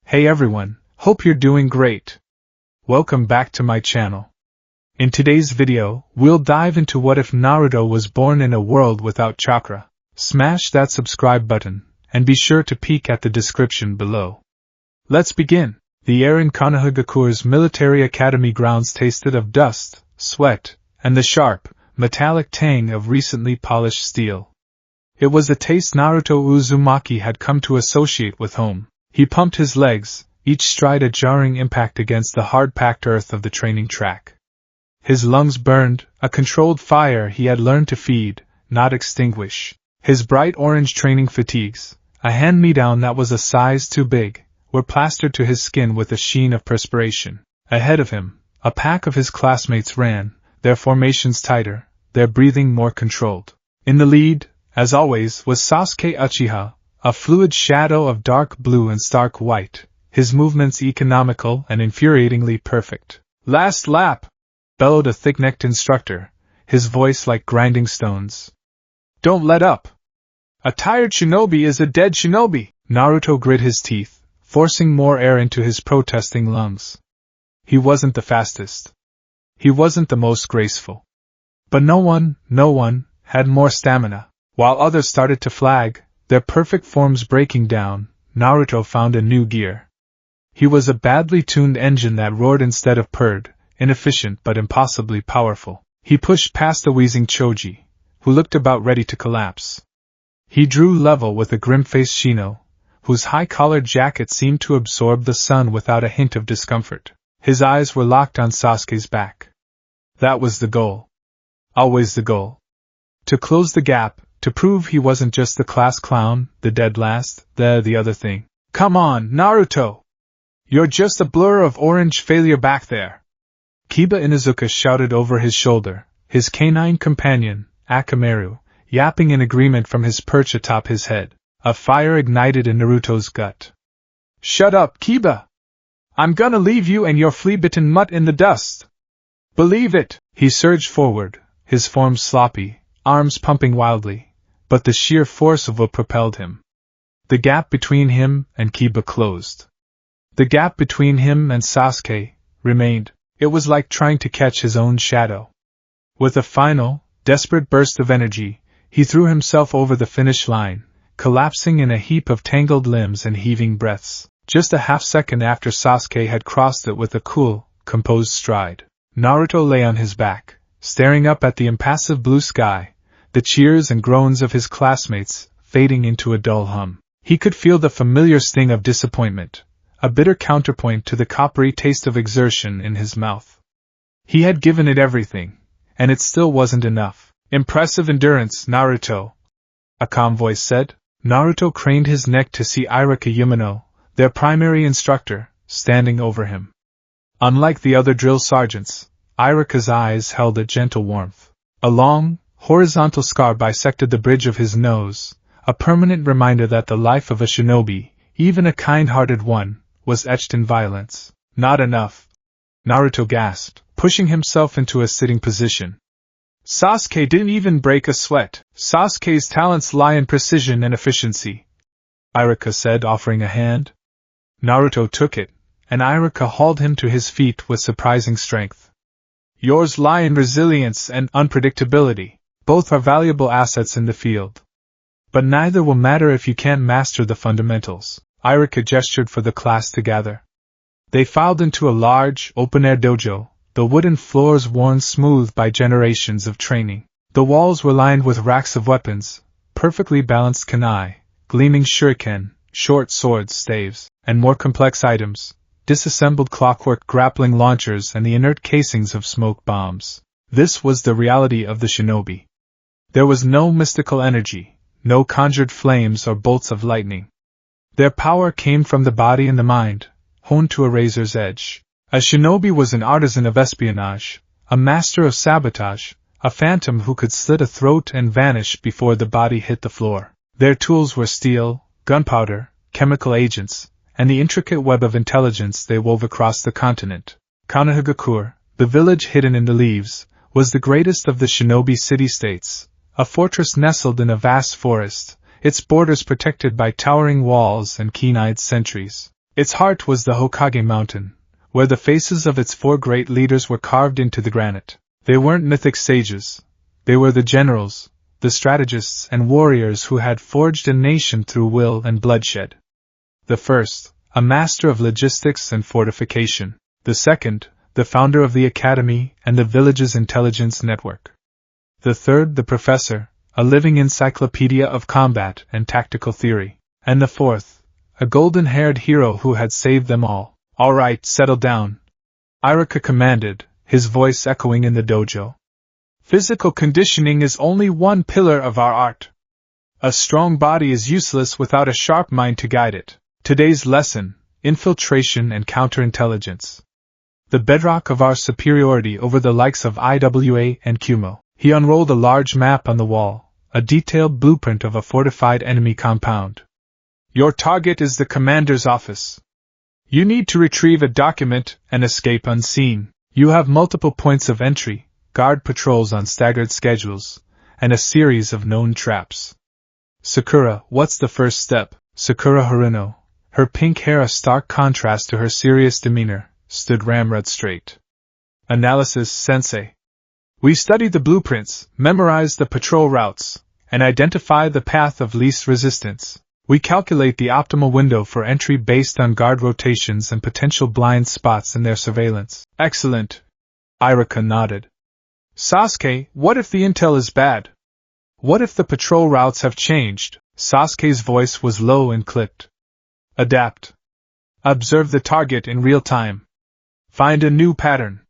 Hey everyone, hope you're doing great. Welcome back to my channel. In today's video, we'll dive into what if Naruto was born in a world without chakra. Smash that subscribe button, and be sure to peek at the description below. Let's begin. The air in Konohagakure's military academy grounds tasted of dust, sweat, and the sharp, metallic tang of recently polished steel. It was a taste Naruto Uzumaki had come to associate with home. He pumped his legs, each stride a jarring impact against the hard-packed earth of the training track. His lungs burned, a controlled fire he had learned to feed, not extinguish. His bright orange training fatigues, a hand-me-down that was a size too big, were plastered to his skin with a sheen of perspiration. Ahead of him, a pack of his classmates ran, their formations tighter, their breathing more controlled. In the lead, as always, was Sasuke Uchiha, a fluid shadow of dark blue and stark white, his movements economical and infuriatingly perfect. "Last lap!" bellowed a thick-necked instructor, his voice like grinding stones. "Don't let up! A tired shinobi is a dead shinobi!" Naruto grit his teeth, forcing more air into his protesting lungs. He wasn't the fastest. He wasn't the most graceful. But no one, had more stamina. While others started to flag, their perfect forms breaking down, Naruto found a new gear. He was a badly tuned engine that roared instead of purred, inefficient but impossibly powerful. He pushed past the wheezing Choji, who looked about ready to collapse. He drew level with a grim-faced Shino, whose high-collared jacket seemed to absorb the sun without a hint of discomfort. His eyes were locked on Sasuke's back. That was the goal. Always the goal. To close the gap, to prove he wasn't just the class clown, the dead last, the other thing. "Come on, Naruto! You're just a blur of orange failure back there!" Kiba Inuzuka shouted over his shoulder, his canine companion, Akamaru, yapping in agreement from his perch atop his head. A fire ignited in Naruto's gut. "Shut up, Kiba! I'm gonna leave you and your flea-bitten mutt in the dust! Believe it!" He surged forward, his form sloppy, arms pumping wildly, but the sheer force of will propelled him. The gap between him and Kiba closed. The gap between him and Sasuke remained. It was like trying to catch his own shadow. With a final, desperate burst of energy, he threw himself over the finish line, collapsing in a heap of tangled limbs and heaving breaths. Just a half-second after Sasuke had crossed it with a cool, composed stride, Naruto lay on his back, staring up at the impassive blue sky, the cheers and groans of his classmates fading into a dull hum. He could feel the familiar sting of disappointment, a bitter counterpoint to the coppery taste of exertion in his mouth. He had given it everything, and it still wasn't enough. "Impressive endurance, Naruto," a calm voice said. Naruto craned his neck to see Iruka Yamano, their primary instructor, standing over him. Unlike the other drill sergeants, Iruka's eyes held a gentle warmth. A long, horizontal scar bisected the bridge of his nose, a permanent reminder that the life of a shinobi, even a kind-hearted one, was etched in violence. "Not enough," Naruto gasped, pushing himself into a sitting position. "Sasuke didn't even break a sweat." "Sasuke's talents lie in precision and efficiency," Iruka said, offering a hand. Naruto took it, and Iruka hauled him to his feet with surprising strength. "Yours lie in resilience and unpredictability. Both are valuable assets in the field. But neither will matter if you can't master the fundamentals." Iruka gestured for the class to gather. They filed into a large, open-air dojo, the wooden floors worn smooth by generations of training. The walls were lined with racks of weapons, perfectly balanced kunai, gleaming shuriken, short swords, staves, and more complex items, disassembled clockwork grappling launchers and the inert casings of smoke bombs. This was the reality of the shinobi. There was no mystical energy, no conjured flames or bolts of lightning. Their power came from the body and the mind, honed to a razor's edge. A shinobi was an artisan of espionage, a master of sabotage, a phantom who could slit a throat and vanish before the body hit the floor. Their tools were steel, gunpowder, chemical agents, and the intricate web of intelligence they wove across the continent. Konohagakure, the village hidden in the leaves, was the greatest of the shinobi city-states, a fortress nestled in a vast forest, its borders protected by towering walls and keen-eyed sentries. Its heart was the Hokage mountain, where the faces of its 4 great leaders were carved into the granite. They weren't mythic sages. They were the generals, the strategists and warriors who had forged a nation through will and bloodshed. The first, a master of logistics and fortification. The second, the founder of the academy and the village's intelligence network. The third, the professor, a living encyclopedia of combat and tactical theory. And the fourth, a golden-haired hero who had saved them all. "All right, settle down," Iruka commanded, his voice echoing in the dojo. "Physical conditioning is only one pillar of our art. A strong body is useless without a sharp mind to guide it. Today's lesson, infiltration and counterintelligence. The bedrock of our superiority over the likes of IWA and Kumo." He unrolled a large map on the wall, a detailed blueprint of a fortified enemy compound. "Your target is the commander's office. You need to retrieve a document and escape unseen. You have multiple points of entry, guard patrols on staggered schedules, and a series of known traps." "Sakura, what's the first step?" Sakura Haruno, her pink hair a stark contrast to her serious demeanor, stood ramrod straight. "Analysis, sensei. We study the blueprints, memorize the patrol routes, and identify the path of least resistance. We calculate the optimal window for entry based on guard rotations and potential blind spots in their surveillance." "Excellent," Iruka nodded. "Sasuke, what if the intel is bad? What if the patrol routes have changed?" Sasuke's voice was low and clipped. "Adapt. Observe the target in real time. Find a new pattern.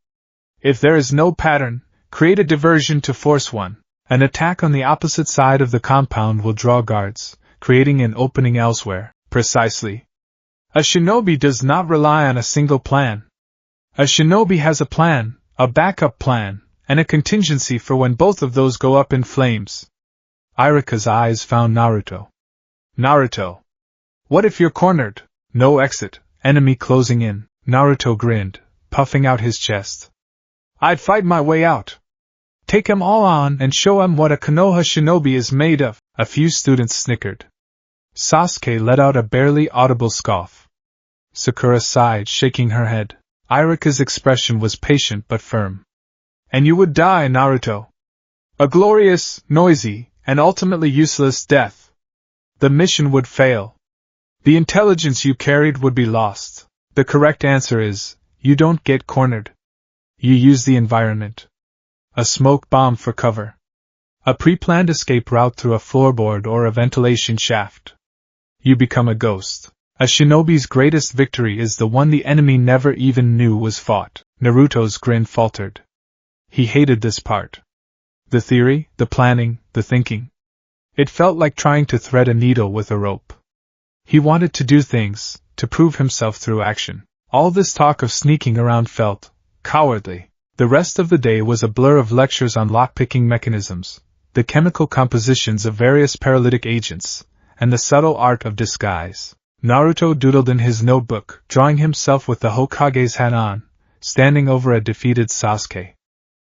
If there is no pattern, create a diversion to force one. An attack on the opposite side of the compound will draw guards, creating an opening elsewhere." "Precisely. A shinobi does not rely on a single plan. A shinobi has a plan, a backup plan, and a contingency for when both of those go up in flames." Iruka's eyes found Naruto. "Naruto. What if you're cornered? No exit, enemy closing in." Naruto grinned, puffing out his chest. "I'd fight my way out. Take 'em all on and show 'em what a Konoha shinobi is made of." A few students snickered. Sasuke let out a barely audible scoff. Sakura sighed, shaking her head. Iruka's expression was patient but firm. "And you would die, Naruto. A glorious, noisy, and ultimately useless death. The mission would fail. The intelligence you carried would be lost. The correct answer is, you don't get cornered. You use the environment. A smoke bomb for cover. A pre-planned escape route through a floorboard or a ventilation shaft. You become a ghost. A shinobi's greatest victory is the one the enemy never even knew was fought." Naruto's grin faltered. He hated this part. The theory, the planning, the thinking. It felt like trying to thread a needle with a rope. He wanted to do things, to prove himself through action. All this talk of sneaking around felt cowardly. The rest of the day was a blur of lectures on lockpicking mechanisms, the chemical compositions of various paralytic agents, and the subtle art of disguise. Naruto doodled in his notebook, drawing himself with the Hokage's hat on, standing over a defeated Sasuke.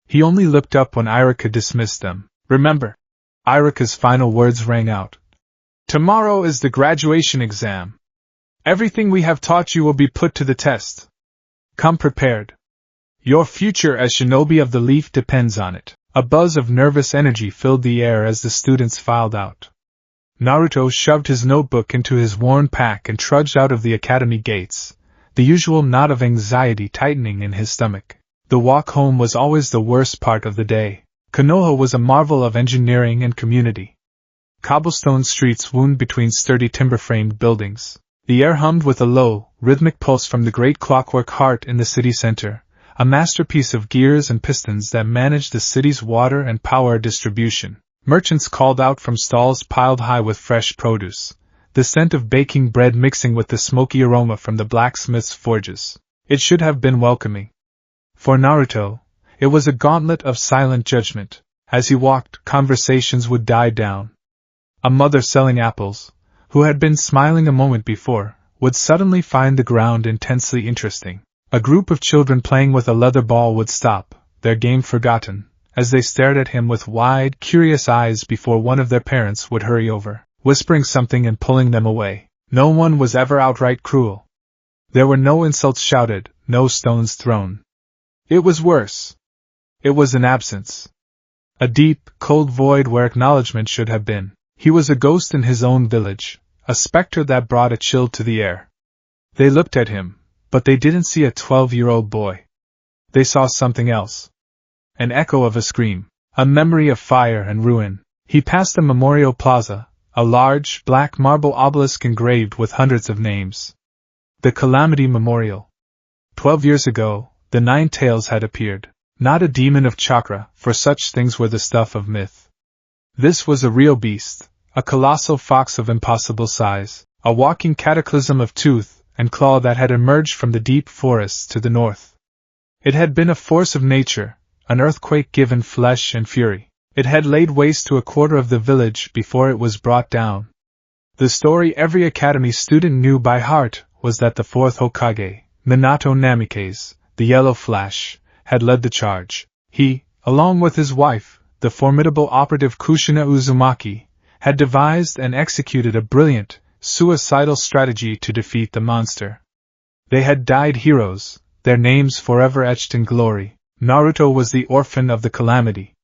He only looked up when Iruka dismissed them. "Remember," Iruka's final words rang out. "Tomorrow is the graduation exam. Everything we have taught you will be put to the test. Come prepared. Your future as shinobi of the leaf depends on it." A buzz of nervous energy filled the air as the students filed out. Naruto shoved his notebook into his worn pack and trudged out of the academy gates, the usual knot of anxiety tightening in his stomach. The walk home was always the worst part of the day. Konoha was a marvel of engineering and community. Cobblestone streets wound between sturdy timber-framed buildings. The air hummed with a low, rhythmic pulse from the great clockwork heart in the city center, a masterpiece of gears and pistons that managed the city's water and power distribution. Merchants called out from stalls piled high with fresh produce, the scent of baking bread mixing with the smoky aroma from the blacksmith's forges. It should have been welcoming. For Naruto, it was a gauntlet of silent judgment. As he walked, conversations would die down. A mother selling apples, who had been smiling a moment before, would suddenly find the ground intensely interesting. A group of children playing with a leather ball would stop, their game forgotten, as they stared at him with wide, curious eyes before one of their parents would hurry over, whispering something and pulling them away. No one was ever outright cruel. There were no insults shouted, no stones thrown. It was worse. It was an absence. A deep, cold void where acknowledgement should have been. He was a ghost in his own village, a specter that brought a chill to the air. They looked at him, but they didn't see a 12-year-old boy. They saw something else. An echo of a scream, a memory of fire and ruin. He passed the Memorial Plaza, a large, black marble obelisk engraved with hundreds of names. The Calamity Memorial. 12 years ago, the Nine Tails had appeared. Not a demon of Chakra, for such things were the stuff of myth. This was a real beast, a colossal fox of impossible size, a walking cataclysm of tooth and claw that had emerged from the deep forests to the north. It had been a force of nature, an earthquake given flesh and fury. It had laid waste to a quarter of the village before it was brought down. The story every academy student knew by heart was that the fourth Hokage, Minato Namikaze, the Yellow Flash, had led the charge. He, along with his wife, the formidable operative Kushina Uzumaki, had devised and executed a brilliant, suicidal strategy to defeat the monster. They had died heroes, their names forever etched in glory. Naruto was the orphan of the calamity.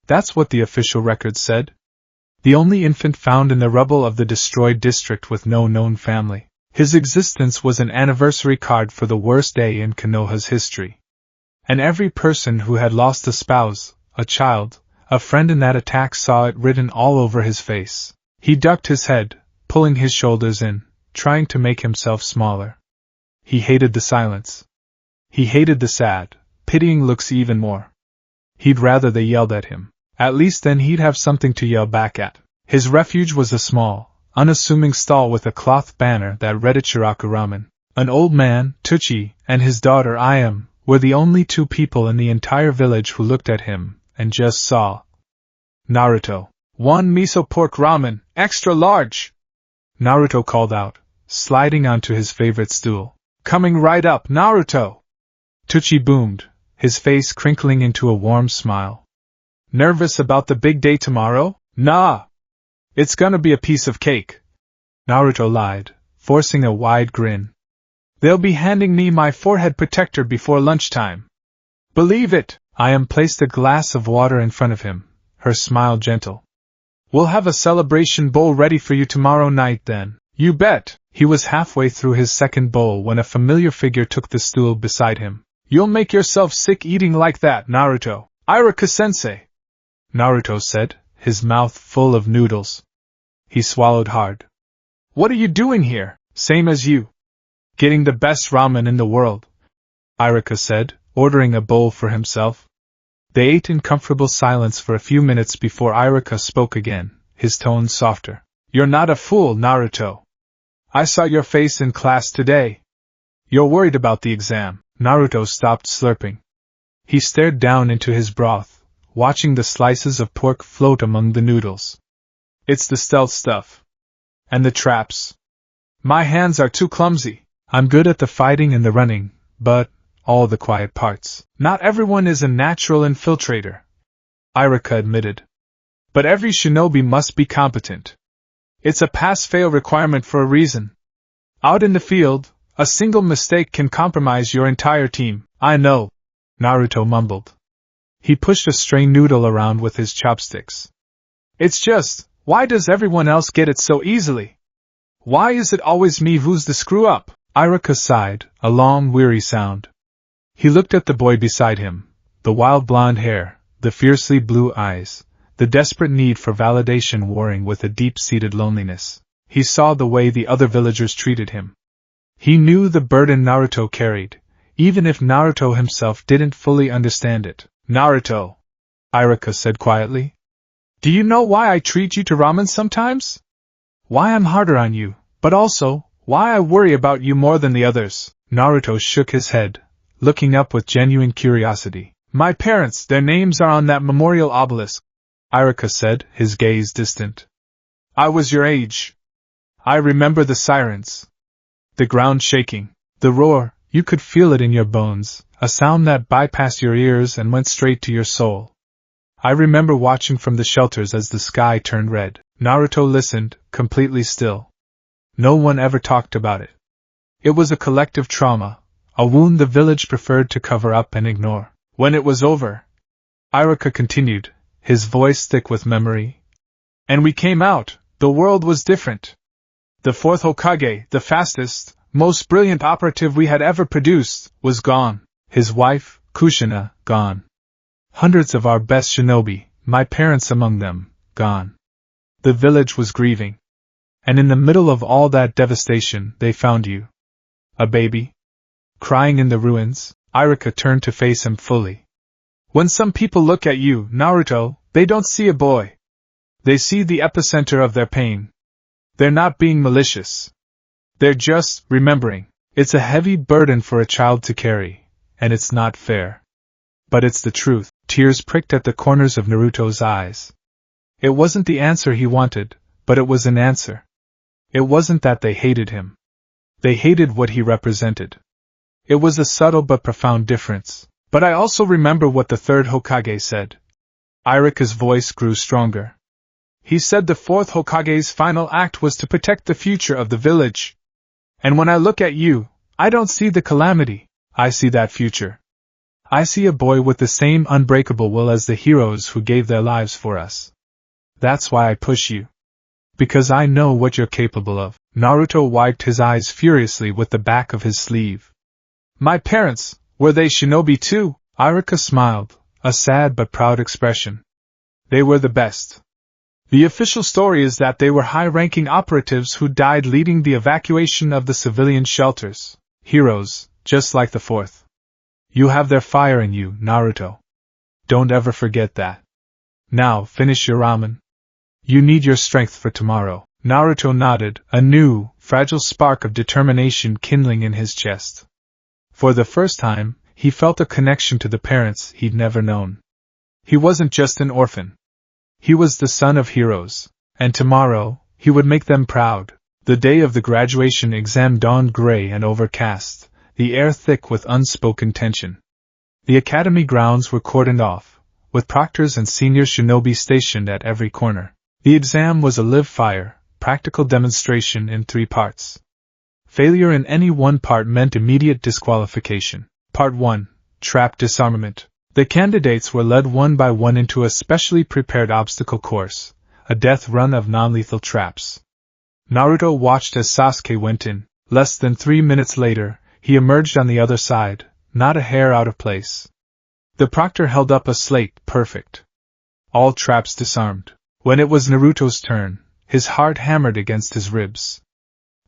That's what the official record said. The only infant found in the rubble of the destroyed district with no known family. His existence was an anniversary card for the worst day in Konoha's history. And every person who had lost a spouse, a child, a friend in that attack saw it written all over his face. He ducked his head, pulling his shoulders in, trying to make himself smaller. He hated the silence. He hated the sad, pitying looks even more. He'd rather they yelled at him. At least then he'd have something to yell back at. His refuge was a small, unassuming stall with a cloth banner that read Ichiraku Ramen. An old man, Tucci, and his daughter Ayam, were the only two people in the entire village who looked at him, and just saw. Naruto. 1 miso pork ramen, extra large! Naruto called out, sliding onto his favorite stool. Coming right up, Naruto! Tucci boomed, his face crinkling into a warm smile. Nervous about the big day tomorrow? Nah! It's gonna be a piece of cake. Naruto lied, forcing a wide grin. They'll be handing me my forehead protector before lunchtime. Believe it! Ayam placed a glass of water in front of him, her smile gentle. We'll have a celebration bowl ready for you tomorrow night then. You bet! He was halfway through his second bowl when a familiar figure took the stool beside him. You'll make yourself sick eating like that, Naruto. Iruka-sensei! Naruto said, his mouth full of noodles. He swallowed hard. What are you doing here? Same as you. Getting the best ramen in the world, Iruka said, ordering a bowl for himself. They ate in comfortable silence for a few minutes before Iruka spoke again, his tone softer. You're not a fool, Naruto. I saw your face in class today. You're worried about the exam. Naruto stopped slurping. He stared down into his broth, watching the slices of pork float among the noodles. It's the stealth stuff. And the traps. My hands are too clumsy. I'm good at the fighting and the running, but all the quiet parts. Not everyone is a natural infiltrator, Iruka admitted. But every shinobi must be competent. It's a pass-fail requirement for a reason. Out in the field, a single mistake can compromise your entire team. I know, Naruto mumbled. He pushed a stray noodle around with his chopsticks. It's just, why does everyone else get it so easily? Why is it always me who's the screw-up? Iruka sighed, a long, weary sound. He looked at the boy beside him, the wild blonde hair, the fiercely blue eyes, the desperate need for validation warring with a deep-seated loneliness. He saw the way the other villagers treated him. He knew the burden Naruto carried, even if Naruto himself didn't fully understand it. Naruto, Iruka said quietly. Do you know why I treat you to ramen sometimes? Why I'm harder on you, but also, why I worry about you more than the others? Naruto shook his head, looking up with genuine curiosity. My parents, their names are on that memorial obelisk, Iruka said, his gaze distant. I was your age. I remember the sirens. The ground shaking. The roar, you could feel it in your bones, a sound that bypassed your ears and went straight to your soul. I remember watching from the shelters as the sky turned red. Naruto listened, completely still. No one ever talked about it. It was a collective trauma, a wound the village preferred to cover up and ignore. When it was over, Iruka continued, his voice thick with memory. And we came out, the world was different. The fourth Hokage, the fastest, most brilliant operative we had ever produced, was gone. His wife, Kushina, gone. Hundreds of our best shinobi, my parents among them, gone. The village was grieving. And in the middle of all that devastation, they found you. A baby? Crying in the ruins. Iruka turned to face him fully. When some people look at you, Naruto, they don't see a boy. They see the epicenter of their pain. They're not being malicious. They're just remembering. It's a heavy burden for a child to carry, and it's not fair. But it's the truth. Tears pricked at the corners of Naruto's eyes. It wasn't the answer he wanted, but it was an answer. It wasn't that they hated him. They hated what he represented. It was a subtle but profound difference. But I also remember what the third Hokage said. Iruka's voice grew stronger. He said the fourth Hokage's final act was to protect the future of the village. And when I look at you, I don't see the calamity, I see that future. I see a boy with the same unbreakable will as the heroes who gave their lives for us. That's why I push you. Because I know what you're capable of. Naruto wiped his eyes furiously with the back of his sleeve. My parents, were they shinobi too? Iruka smiled, a sad but proud expression. They were the best. The official story is that they were high-ranking operatives who died leading the evacuation of the civilian shelters. Heroes, just like the fourth. You have their fire in you, Naruto. Don't ever forget that. Now, finish your ramen. You need your strength for tomorrow. Naruto nodded, a new, fragile spark of determination kindling in his chest. For the first time, he felt a connection to the parents he'd never known. He wasn't just an orphan. He was the son of heroes, and tomorrow, he would make them proud. The day of the graduation exam dawned gray and overcast, the air thick with unspoken tension. The academy grounds were cordoned off, with proctors and senior shinobi stationed at every corner. The exam was a live fire, practical demonstration in 3 parts. Failure in any one part meant immediate disqualification. Part 1. Trap Disarmament. The candidates were led one by one into a specially prepared obstacle course, a death run of non-lethal traps. Naruto watched as Sasuke went in. Less than 3 minutes later, he emerged on the other side, not a hair out of place. The proctor held up a slate, perfect. All traps disarmed. When it was Naruto's turn, his heart hammered against his ribs.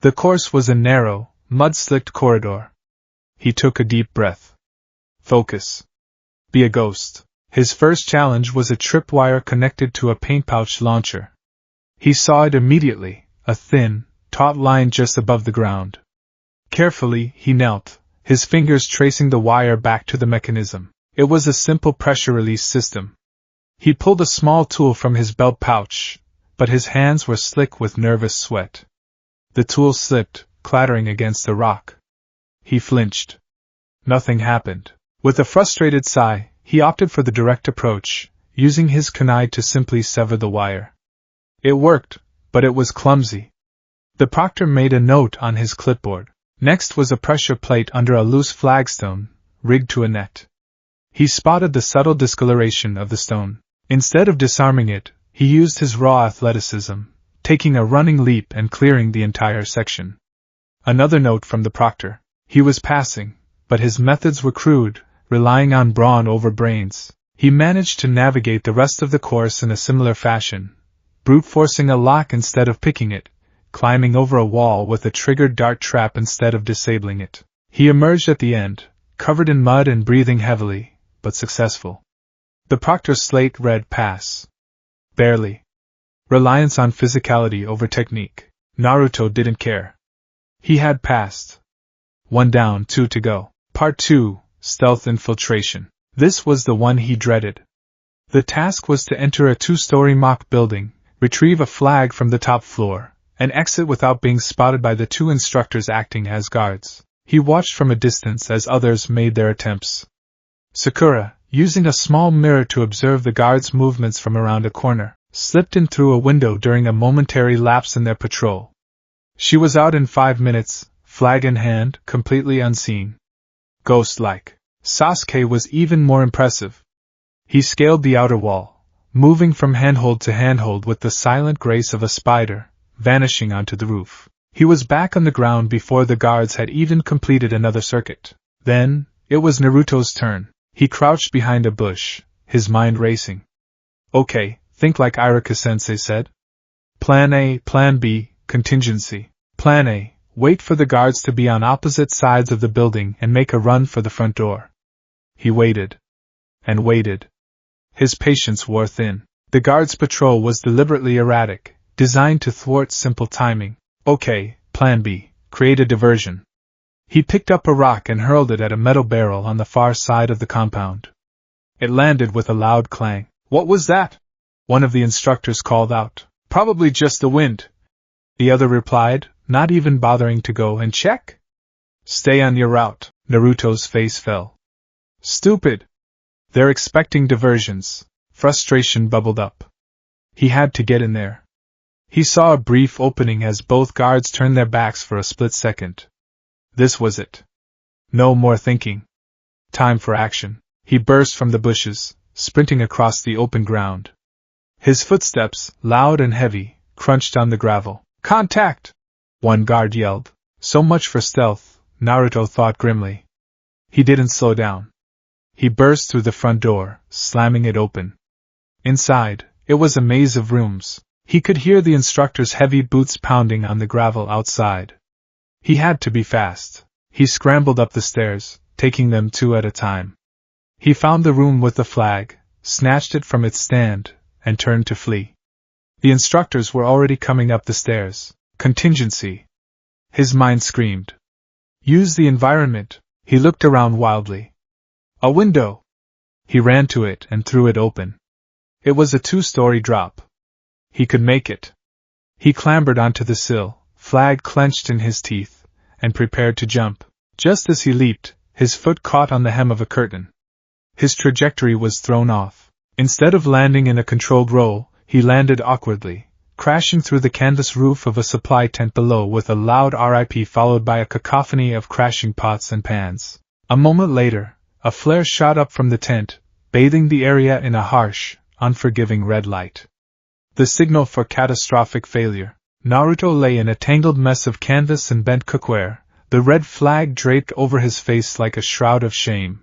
The course was a narrow, mud-slicked corridor. He took a deep breath. Focus. Be a ghost. His first challenge was a tripwire connected to a paint pouch launcher. He saw it immediately, a thin, taut line just above the ground. Carefully, he knelt, his fingers tracing the wire back to the mechanism. It was a simple pressure release system. He pulled a small tool from his belt pouch, but his hands were slick with nervous sweat. The tool slipped, clattering against a rock. He flinched. Nothing happened. With a frustrated sigh, he opted for the direct approach, using his kunai to simply sever the wire. It worked, but it was clumsy. The proctor made a note on his clipboard. Next was a pressure plate under a loose flagstone, rigged to a net. He spotted the subtle discoloration of the stone. Instead of disarming it, he used his raw athleticism, taking a running leap and clearing the entire section. Another note from the proctor. He was passing, but his methods were crude, relying on brawn over brains. He managed to navigate the rest of the course in a similar fashion, brute-forcing a lock instead of picking it, climbing over a wall with a triggered dart trap instead of disabling it. He emerged at the end, covered in mud and breathing heavily, but successful. The proctor's slate read pass. Barely. Reliance on physicality over technique. Naruto didn't care. He had passed. 1 down, 2 to go. Part 2, Stealth Infiltration. This was the one he dreaded. The task was to enter a 2-story mock building, retrieve a flag from the top floor, and exit without being spotted by the 2 instructors acting as guards. He watched from a distance as others made their attempts. Sakura, using a small mirror to observe the guards' movements from around a corner, slipped in through a window during a momentary lapse in their patrol. She was out in 5 minutes, flag in hand, completely unseen. Ghost-like. Sasuke was even more impressive. He scaled the outer wall, moving from handhold to handhold with the silent grace of a spider, vanishing onto the roof. He was back on the ground before the guards had even completed another circuit. Then, it was Naruto's turn. He crouched behind a bush, his mind racing. Okay, think like Iruka-sensei said. Plan A, Plan B, contingency. Plan A, wait for the guards to be on opposite sides of the building and make a run for the front door. He waited. And waited. His patience wore thin. The guards' patrol was deliberately erratic, designed to thwart simple timing. Okay, Plan B, create a diversion. He picked up a rock and hurled it at a metal barrel on the far side of the compound. It landed with a loud clang. What was that? One of the instructors called out. Probably just the wind. The other replied, not even bothering to go and check. Stay on your route. Naruto's face fell. Stupid. They're expecting diversions. Frustration bubbled up. He had to get in there. He saw a brief opening as both guards turned their backs for a split second. This was it. No more thinking. Time for action. He burst from the bushes, sprinting across the open ground. His footsteps, loud and heavy, crunched on the gravel. Contact! One guard yelled. So much for stealth, Naruto thought grimly. He didn't slow down. He burst through the front door, slamming it open. Inside, it was a maze of rooms. He could hear the instructor's heavy boots pounding on the gravel outside. He had to be fast. He scrambled up the stairs, taking them two at a time. He found the room with the flag, snatched it from its stand, and turned to flee. The instructors were already coming up the stairs. Contingency. His mind screamed. Use the environment. He looked around wildly. A window. He ran to it and threw it open. It was a 2-story drop. He could make it. He clambered onto the sill, flag clenched in his teeth, and prepared to jump. Just as he leaped, his foot caught on the hem of a curtain. His trajectory was thrown off. Instead of landing in a controlled roll, he landed awkwardly, crashing through the canvas roof of a supply tent below with a loud RIP followed by a cacophony of crashing pots and pans. A moment later, a flare shot up from the tent, bathing the area in a harsh, unforgiving red light. The signal for catastrophic failure. Naruto lay in a tangled mess of canvas and bent cookware, the red flag draped over his face like a shroud of shame.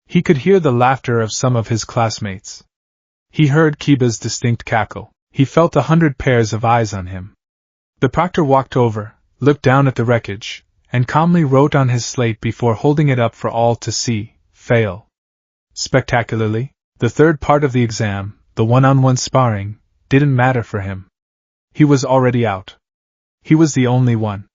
He could hear the laughter of some of his classmates. He heard Kiba's distinct cackle. He felt 100 pairs of eyes on him. The proctor walked over, looked down at the wreckage, and calmly wrote on his slate before holding it up for all to see, fail. Spectacularly, the third part of the exam, the one-on-one sparring, didn't matter for him. He was already out. He was the only one.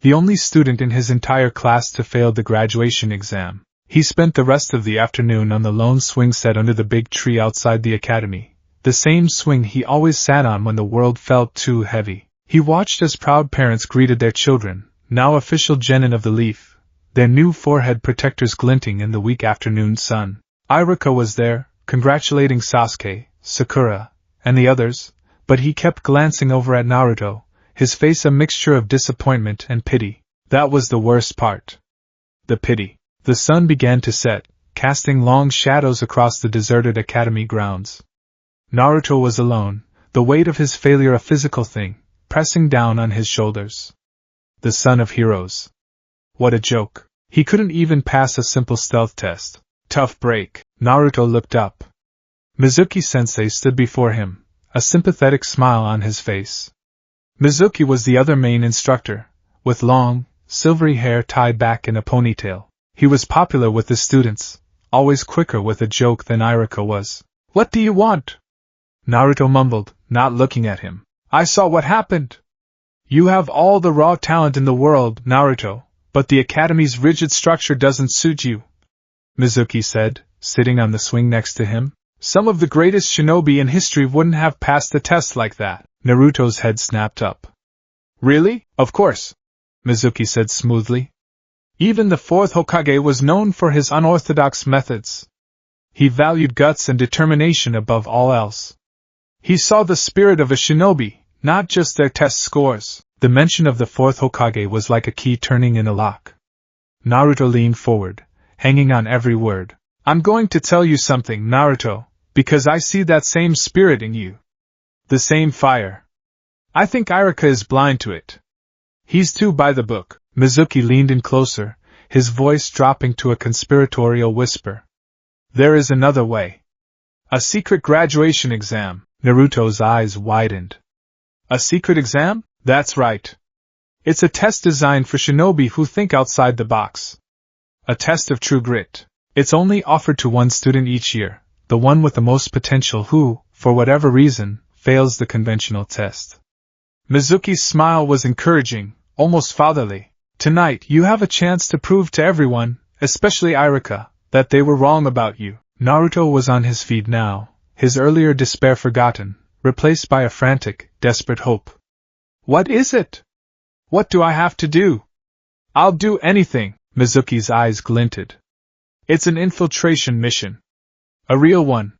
The only student in his entire class to fail the graduation exam. He spent the rest of the afternoon on the lone swing set under the big tree outside the academy, the same swing he always sat on when the world felt too heavy. He watched as proud parents greeted their children, now official genin of the leaf, their new forehead protectors glinting in the weak afternoon sun. Iruka was there, congratulating Sasuke, Sakura, and the others, but he kept glancing over at Naruto, his face a mixture of disappointment and pity. That was the worst part. The pity. The sun began to set, casting long shadows across the deserted academy grounds. Naruto was alone, the weight of his failure a physical thing, pressing down on his shoulders. The son of heroes. What a joke. He couldn't even pass a simple stealth test. Tough break. Naruto looked up. Mizuki-sensei stood before him, a sympathetic smile on his face. Mizuki was the other main instructor, with long, silvery hair tied back in a ponytail. He was popular with the students, always quicker with a joke than Iruka was. What do you want? Naruto mumbled, not looking at him. I saw what happened. You have all the raw talent in the world, Naruto, but the academy's rigid structure doesn't suit you, Mizuki said, sitting on the swing next to him. Some of the greatest shinobi in history wouldn't have passed the test like that. Naruto's head snapped up. Really? Of course, Mizuki said smoothly. Even the fourth Hokage was known for his unorthodox methods. He valued guts and determination above all else. He saw the spirit of a shinobi, not just their test scores. The mention of the fourth Hokage was like a key turning in a lock. Naruto leaned forward, hanging on every word. I'm going to tell you something, Naruto, because I see that same spirit in you. The same fire. I think Iruka is blind to it. He's too by the book. Mizuki leaned in closer, his voice dropping to a conspiratorial whisper. There is another way. A secret graduation exam. Naruto's eyes widened. A secret exam? That's right. It's a test designed for shinobi who think outside the box. A test of true grit. It's only offered to one student each year, the one with the most potential who, for whatever reason, fails the conventional test. Mizuki's smile was encouraging, almost fatherly. Tonight you have a chance to prove to everyone, especially Iruka, that they were wrong about you. Naruto was on his feet now, his earlier despair forgotten, replaced by a frantic, desperate hope. What is it? What do I have to do? I'll do anything. Mizuki's eyes glinted. It's an infiltration mission. A real one.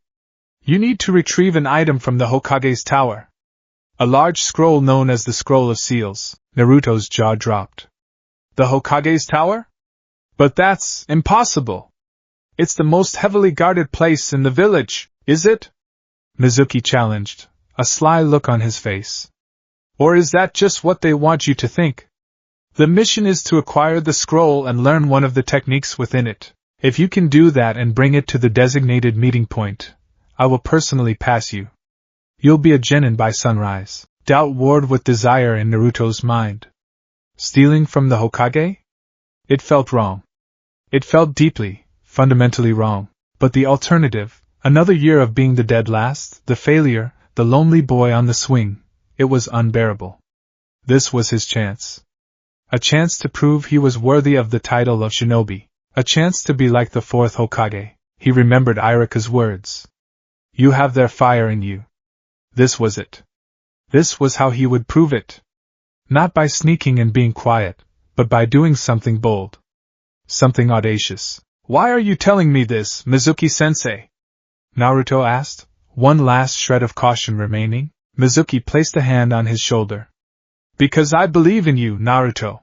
You need to retrieve an item from the Hokage's tower. A large scroll known as the Scroll of Seals. Naruto's jaw dropped. The Hokage's tower? But that's impossible. It's the most heavily guarded place in the village, is it? Mizuki challenged, a sly look on his face. Or is that just what they want you to think? The mission is to acquire the scroll and learn one of the techniques within it. If you can do that and bring it to the designated meeting point, I will personally pass you. You'll be a genin by sunrise. Doubt warred with desire in Naruto's mind. Stealing from the Hokage? It felt wrong. It felt deeply, fundamentally wrong. But the alternative, another year of being the dead last, the failure, the lonely boy on the swing, it was unbearable. This was his chance. A chance to prove he was worthy of the title of shinobi. A chance to be like the fourth Hokage. He remembered Iruka's words. You have their fire in you. This was it. This was how he would prove it. Not by sneaking and being quiet, but by doing something bold. Something audacious. Why are you telling me this, Mizuki-sensei? Naruto asked, one last shred of caution remaining. Mizuki placed a hand on his shoulder. Because I believe in you, Naruto.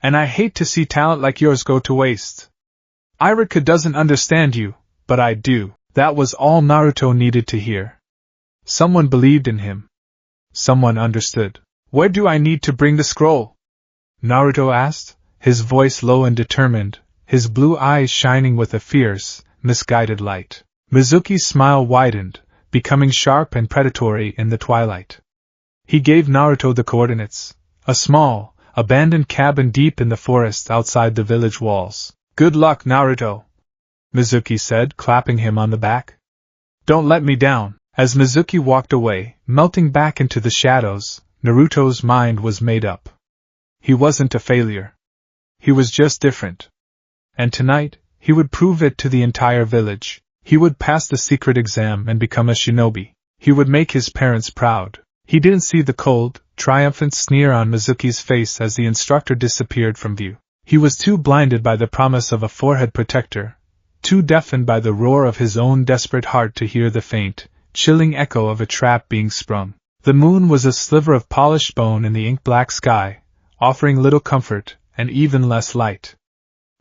And I hate to see talent like yours go to waste. Iruka doesn't understand you, but I do. That was all Naruto needed to hear. Someone believed in him. Someone understood. Where do I need to bring the scroll? Naruto asked, his voice low and determined, his blue eyes shining with a fierce, misguided light. Mizuki's smile widened, becoming sharp and predatory in the twilight. He gave Naruto the coordinates, a small, abandoned cabin deep in the forest outside the village walls. Good luck, Naruto, Mizuki said, clapping him on the back. Don't let me down. As Mizuki walked away, melting back into the shadows, Naruto's mind was made up. He wasn't a failure. He was just different. And tonight, he would prove it to the entire village. He would pass the secret exam and become a shinobi. He would make his parents proud. He didn't see the cold, triumphant sneer on Mizuki's face as the instructor disappeared from view. He was too blinded by the promise of a forehead protector, too deafened by the roar of his own desperate heart to hear the faint, chilling echo of a trap being sprung. The moon was a sliver of polished bone in the ink-black sky, offering little comfort and even less light.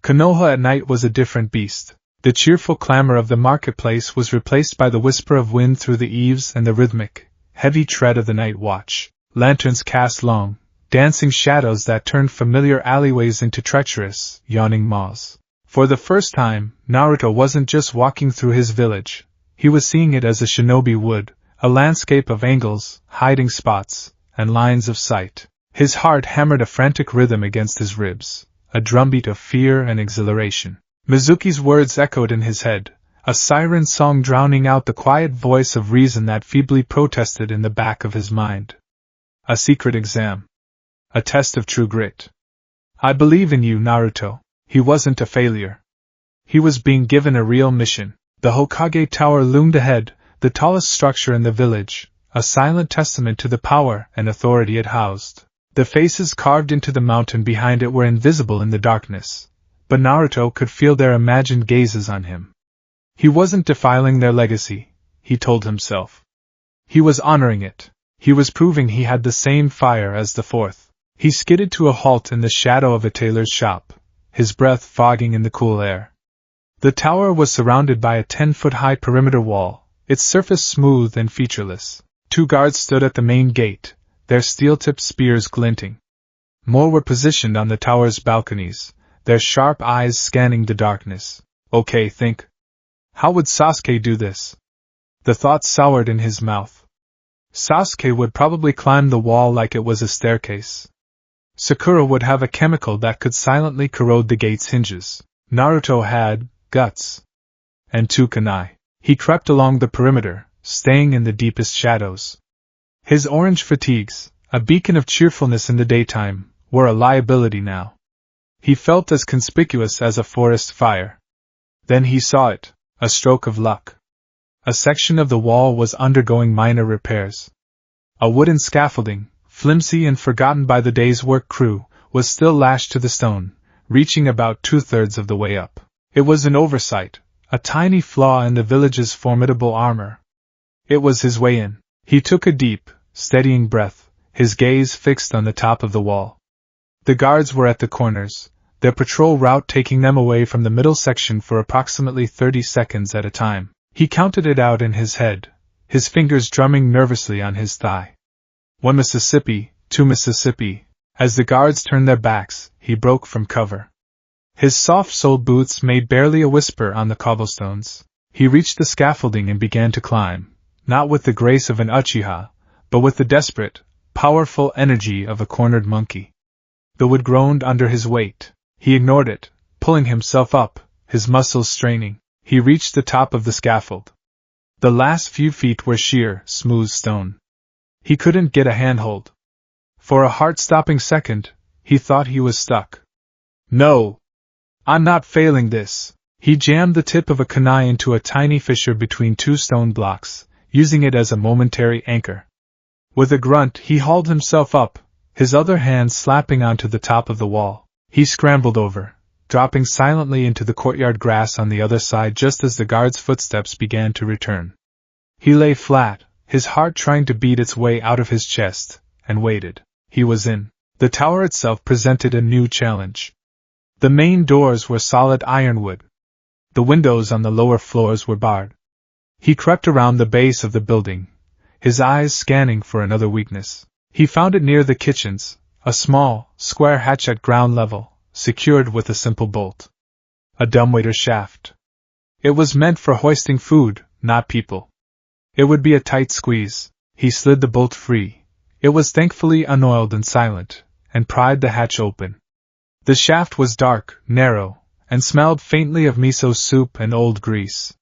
Konoha at night was a different beast. The cheerful clamor of the marketplace was replaced by the whisper of wind through the eaves and the rhythmic, heavy tread of the night watch. Lanterns cast long, dancing shadows that turned familiar alleyways into treacherous, yawning maws. For the first time, Naruto wasn't just walking through his village. He was seeing it as a shinobi would, a landscape of angles, hiding spots, and lines of sight. His heart hammered a frantic rhythm against his ribs, a drumbeat of fear and exhilaration. Mizuki's words echoed in his head, a siren song drowning out the quiet voice of reason that feebly protested in the back of his mind. A secret exam. A test of true grit. I believe in you, Naruto. He wasn't a failure. He was being given a real mission. The Hokage Tower loomed ahead, the tallest structure in the village, a silent testament to the power and authority it housed. The faces carved into the mountain behind it were invisible in the darkness, but Naruto could feel their imagined gazes on him. He wasn't defiling their legacy, he told himself. He was honoring it. He was proving he had the same fire as the fourth. He skidded to a halt in the shadow of a tailor's shop, his breath fogging in the cool air. The tower was surrounded by a 10-foot-high perimeter wall, its surface smooth and featureless. 2 guards stood at the main gate, their steel-tipped spears glinting. More were positioned on the tower's balconies, their sharp eyes scanning the darkness. Okay, think. How would Sasuke do this? The thought soured in his mouth. Sasuke would probably climb the wall like it was a staircase. Sakura would have a chemical that could silently corrode the gate's hinges. Naruto had guts. And 2 kunai. He crept along the perimeter, staying in the deepest shadows. His orange fatigues, a beacon of cheerfulness in the daytime, were a liability now. He felt as conspicuous as a forest fire. Then he saw it, a stroke of luck. A section of the wall was undergoing minor repairs. A wooden scaffolding, flimsy and forgotten by the day's work crew, was still lashed to the stone, reaching about 2/3 of the way up. It was an oversight, a tiny flaw in the village's formidable armor. It was his way in. He took a deep, steadying breath, his gaze fixed on the top of the wall. The guards were at the corners, their patrol route taking them away from the middle section for approximately 30 seconds at a time. He counted it out in his head, his fingers drumming nervously on his thigh. 1 Mississippi, 2 Mississippi. As the guards turned their backs, he broke from cover. His soft-soled boots made barely a whisper on the cobblestones. He reached the scaffolding and began to climb, not with the grace of an Uchiha, but with the desperate, powerful energy of a cornered monkey. The wood groaned under his weight. He ignored it, pulling himself up, his muscles straining. He reached the top of the scaffold. The last few feet were sheer, smooth stone. He couldn't get a handhold. For a heart-stopping second, he thought he was stuck. No! I'm not failing this. He jammed the tip of a kunai into a tiny fissure between 2 stone blocks, using it as a momentary anchor. With a grunt, he hauled himself up, his other hand slapping onto the top of the wall. He scrambled over, dropping silently into the courtyard grass on the other side just as the guard's footsteps began to return. He lay flat, his heart trying to beat its way out of his chest, and waited. He was in. The tower itself presented a new challenge. The main doors were solid ironwood. The windows on the lower floors were barred. He crept around the base of the building, his eyes scanning for another weakness. He found it near the kitchens, a small, square hatch at ground level, secured with a simple bolt. A dumbwaiter shaft. It was meant for hoisting food, not people. It would be a tight squeeze. He slid the bolt free. It was thankfully unoiled and silent, and pried the hatch open. The shaft was dark, narrow, and smelled faintly of miso soup and old grease.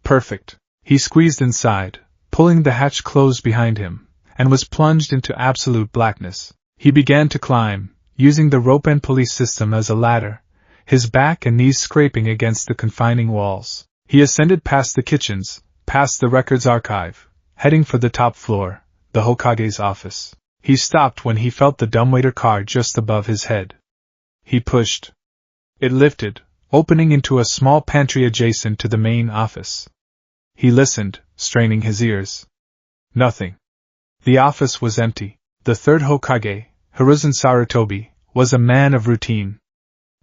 Perfect. He squeezed inside, pulling the hatch closed behind him, and was plunged into absolute blackness. He began to climb, using the rope and pulley system as a ladder, his back and knees scraping against the confining walls. He ascended past the kitchens, past the records archive, heading for the top floor, the Hokage's office. He stopped when he felt the dumbwaiter car just above his head. He pushed. It lifted, opening into a small pantry adjacent to the main office. He listened, straining his ears. Nothing. The office was empty. The third Hokage, Hiruzen Sarutobi, was a man of routine.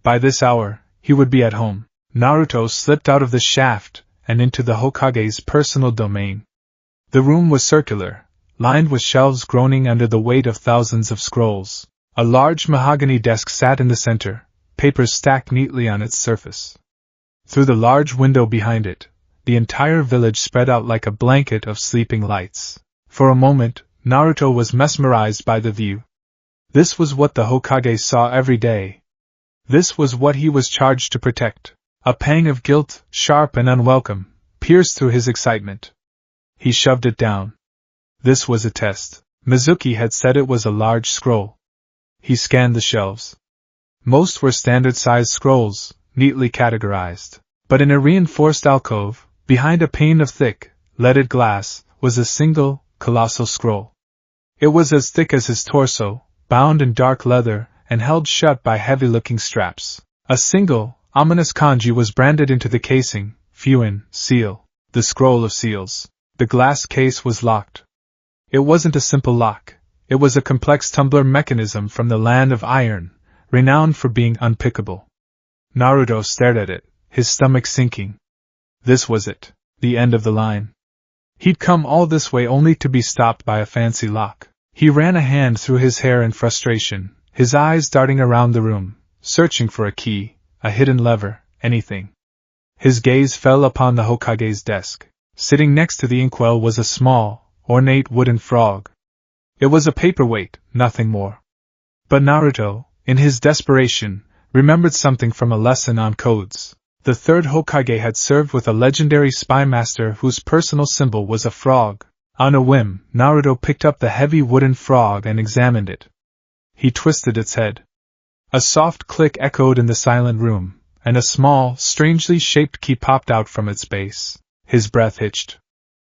By this hour, he would be at home. Naruto slipped out of the shaft and into the Hokage's personal domain. The room was circular, lined with shelves groaning under the weight of thousands of scrolls. A large mahogany desk sat in the center, papers stacked neatly on its surface. Through the large window behind it, the entire village spread out like a blanket of sleeping lights. For a moment, Naruto was mesmerized by the view. This was what the Hokage saw every day. This was what he was charged to protect. A pang of guilt, sharp and unwelcome, pierced through his excitement. He shoved it down. This was a test. Mizuki had said it was a large scroll. He scanned the shelves. Most were standard-sized scrolls, neatly categorized. But in a reinforced alcove, behind a pane of thick, leaded glass, was a single, colossal scroll. It was as thick as his torso, bound in dark leather, and held shut by heavy-looking straps. A single, ominous kanji was branded into the casing, Fuin, seal, the scroll of seals. The glass case was locked. It wasn't a simple lock. It was a complex tumbler mechanism from the land of iron, renowned for being unpickable. Naruto stared at it, his stomach sinking. This was it, the end of the line. He'd come all this way only to be stopped by a fancy lock. He ran a hand through his hair in frustration, his eyes darting around the room, searching for a key, a hidden lever, anything. His gaze fell upon the Hokage's desk. Sitting next to the inkwell was a small, ornate wooden frog. It was a paperweight, nothing more. But Naruto, in his desperation, remembered something from a lesson on codes. The third Hokage had served with a legendary spy master whose personal symbol was a frog. On a whim, Naruto picked up the heavy wooden frog and examined it. He twisted its head. A soft click echoed in the silent room, and a small, strangely shaped key popped out from its base. His breath hitched.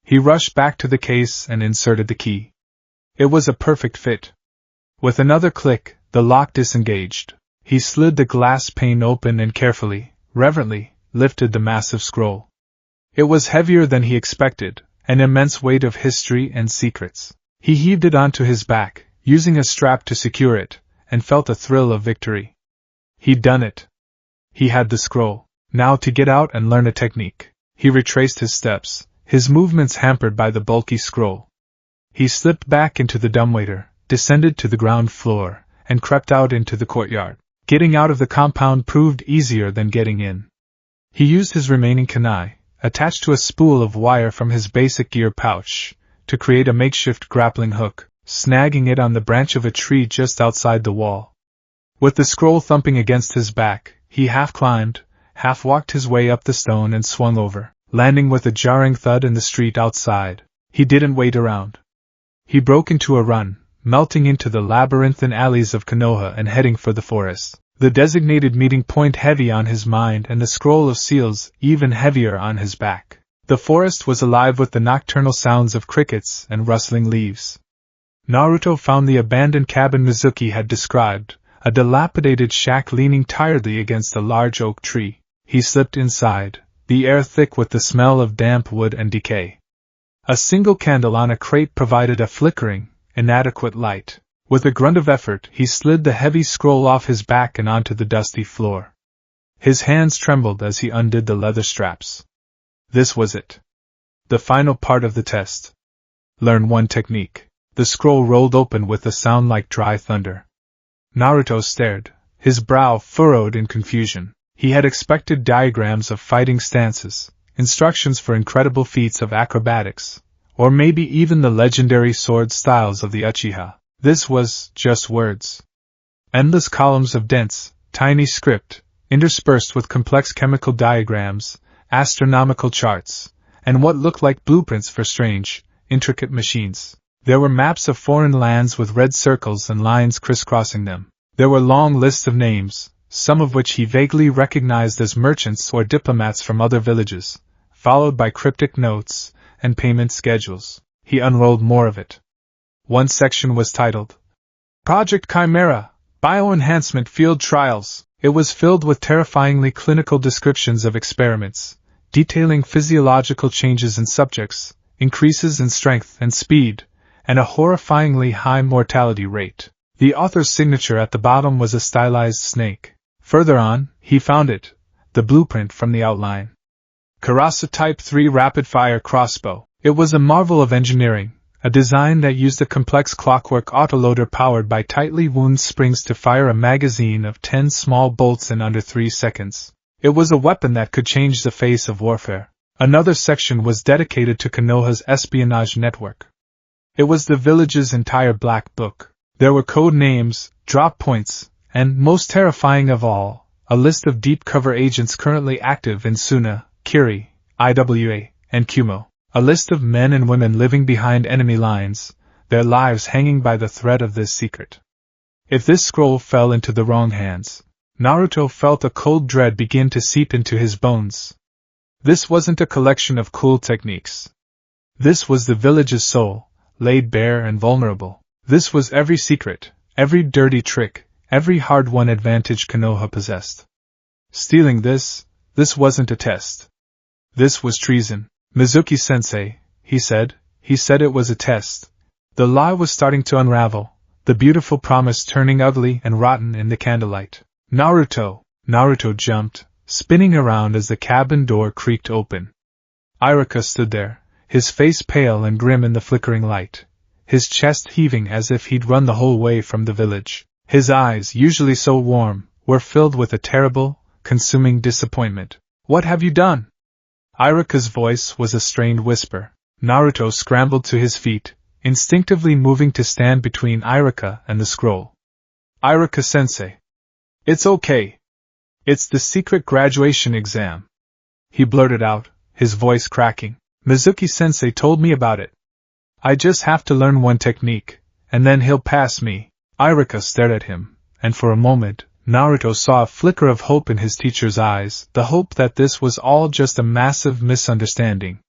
He rushed back to the case and inserted the key. It was a perfect fit. With another click, the lock disengaged. He slid the glass pane open and carefully, reverently, lifted the massive scroll. It was heavier than he expected, an immense weight of history and secrets. He heaved it onto his back, using a strap to secure it, and felt a thrill of victory. He'd done it. He had the scroll. Now to get out and learn a technique. He retraced his steps, his movements hampered by the bulky scroll. He slipped back into the dumbwaiter, descended to the ground floor, and crept out into the courtyard. Getting out of the compound proved easier than getting in. He used his remaining kunai, attached to a spool of wire from his basic gear pouch, to create a makeshift grappling hook, snagging it on the branch of a tree just outside the wall. With the scroll thumping against his back, he half climbed, half walked his way up the stone and swung over, landing with a jarring thud in the street outside. He didn't wait around. He broke into a run, melting into the labyrinthine alleys of Konoha and heading for the forest, the designated meeting point heavy on his mind and the scroll of seals even heavier on his back. The forest was alive with the nocturnal sounds of crickets and rustling leaves. Naruto found the abandoned cabin Mizuki had described, a dilapidated shack leaning tiredly against a large oak tree. He slipped inside, the air thick with the smell of damp wood and decay. A single candle on a crate provided a flickering, inadequate light. With a grunt of effort, he slid the heavy scroll off his back and onto the dusty floor. His hands trembled as he undid the leather straps. This was it. The final part of the test. Learn one technique. The scroll rolled open with a sound like dry thunder. Naruto stared, his brow furrowed in confusion. He had expected diagrams of fighting stances, instructions for incredible feats of acrobatics, or maybe even the legendary sword styles of the Uchiha. This was just words. Endless columns of dense, tiny script, interspersed with complex chemical diagrams, astronomical charts, and what looked like blueprints for strange, intricate machines. There were maps of foreign lands with red circles and lines crisscrossing them. There were long lists of names, some of which he vaguely recognized as merchants or diplomats from other villages, followed by cryptic notes and payment schedules. He unrolled more of it. One section was titled, Project Chimera, Bioenhancement Field Trials. It was filled with terrifyingly clinical descriptions of experiments, detailing physiological changes in subjects, increases in strength and speed, and a horrifyingly high mortality rate. The author's signature at the bottom was a stylized snake. Further on, he found it, the blueprint from the outline. Karasa Type 3 Rapid-Fire Crossbow. It was a marvel of engineering, a design that used a complex clockwork autoloader powered by tightly wound springs to fire a magazine of 10 small bolts in under 3 seconds. It was a weapon that could change the face of warfare. Another section was dedicated to Konoha's espionage network. It was the village's entire black book. There were code names, drop points, and, most terrifying of all, a list of deep cover agents currently active in Suna, Kiri, IWA, and Kumo. A list of men and women living behind enemy lines, their lives hanging by the thread of this secret. If this scroll fell into the wrong hands, Naruto felt a cold dread begin to seep into his bones. This wasn't a collection of cool techniques. This was the village's soul, laid bare and vulnerable. This was every secret, every dirty trick, every hard-won advantage Konoha possessed. Stealing this wasn't a test. This was treason. Mizuki-sensei, he said it was a test. The lie was starting to unravel, the beautiful promise turning ugly and rotten in the candlelight. Naruto! Naruto jumped, spinning around as the cabin door creaked open. Iruka stood there, his face pale and grim in the flickering light, his chest heaving as if he'd run the whole way from the village. His eyes, usually so warm, were filled with a terrible, consuming disappointment. "What have you done?" Iruka's voice was a strained whisper. Naruto scrambled to his feet, instinctively moving to stand between Iruka and the scroll. "Iruka-sensei. It's okay. It's the secret graduation exam," he blurted out, his voice cracking. "Mizuki-sensei told me about it. I just have to learn one technique, and then he'll pass me." Iruka stared at him, and for a moment, Naruto saw a flicker of hope in his teacher's eyes, the hope that this was all just a massive misunderstanding.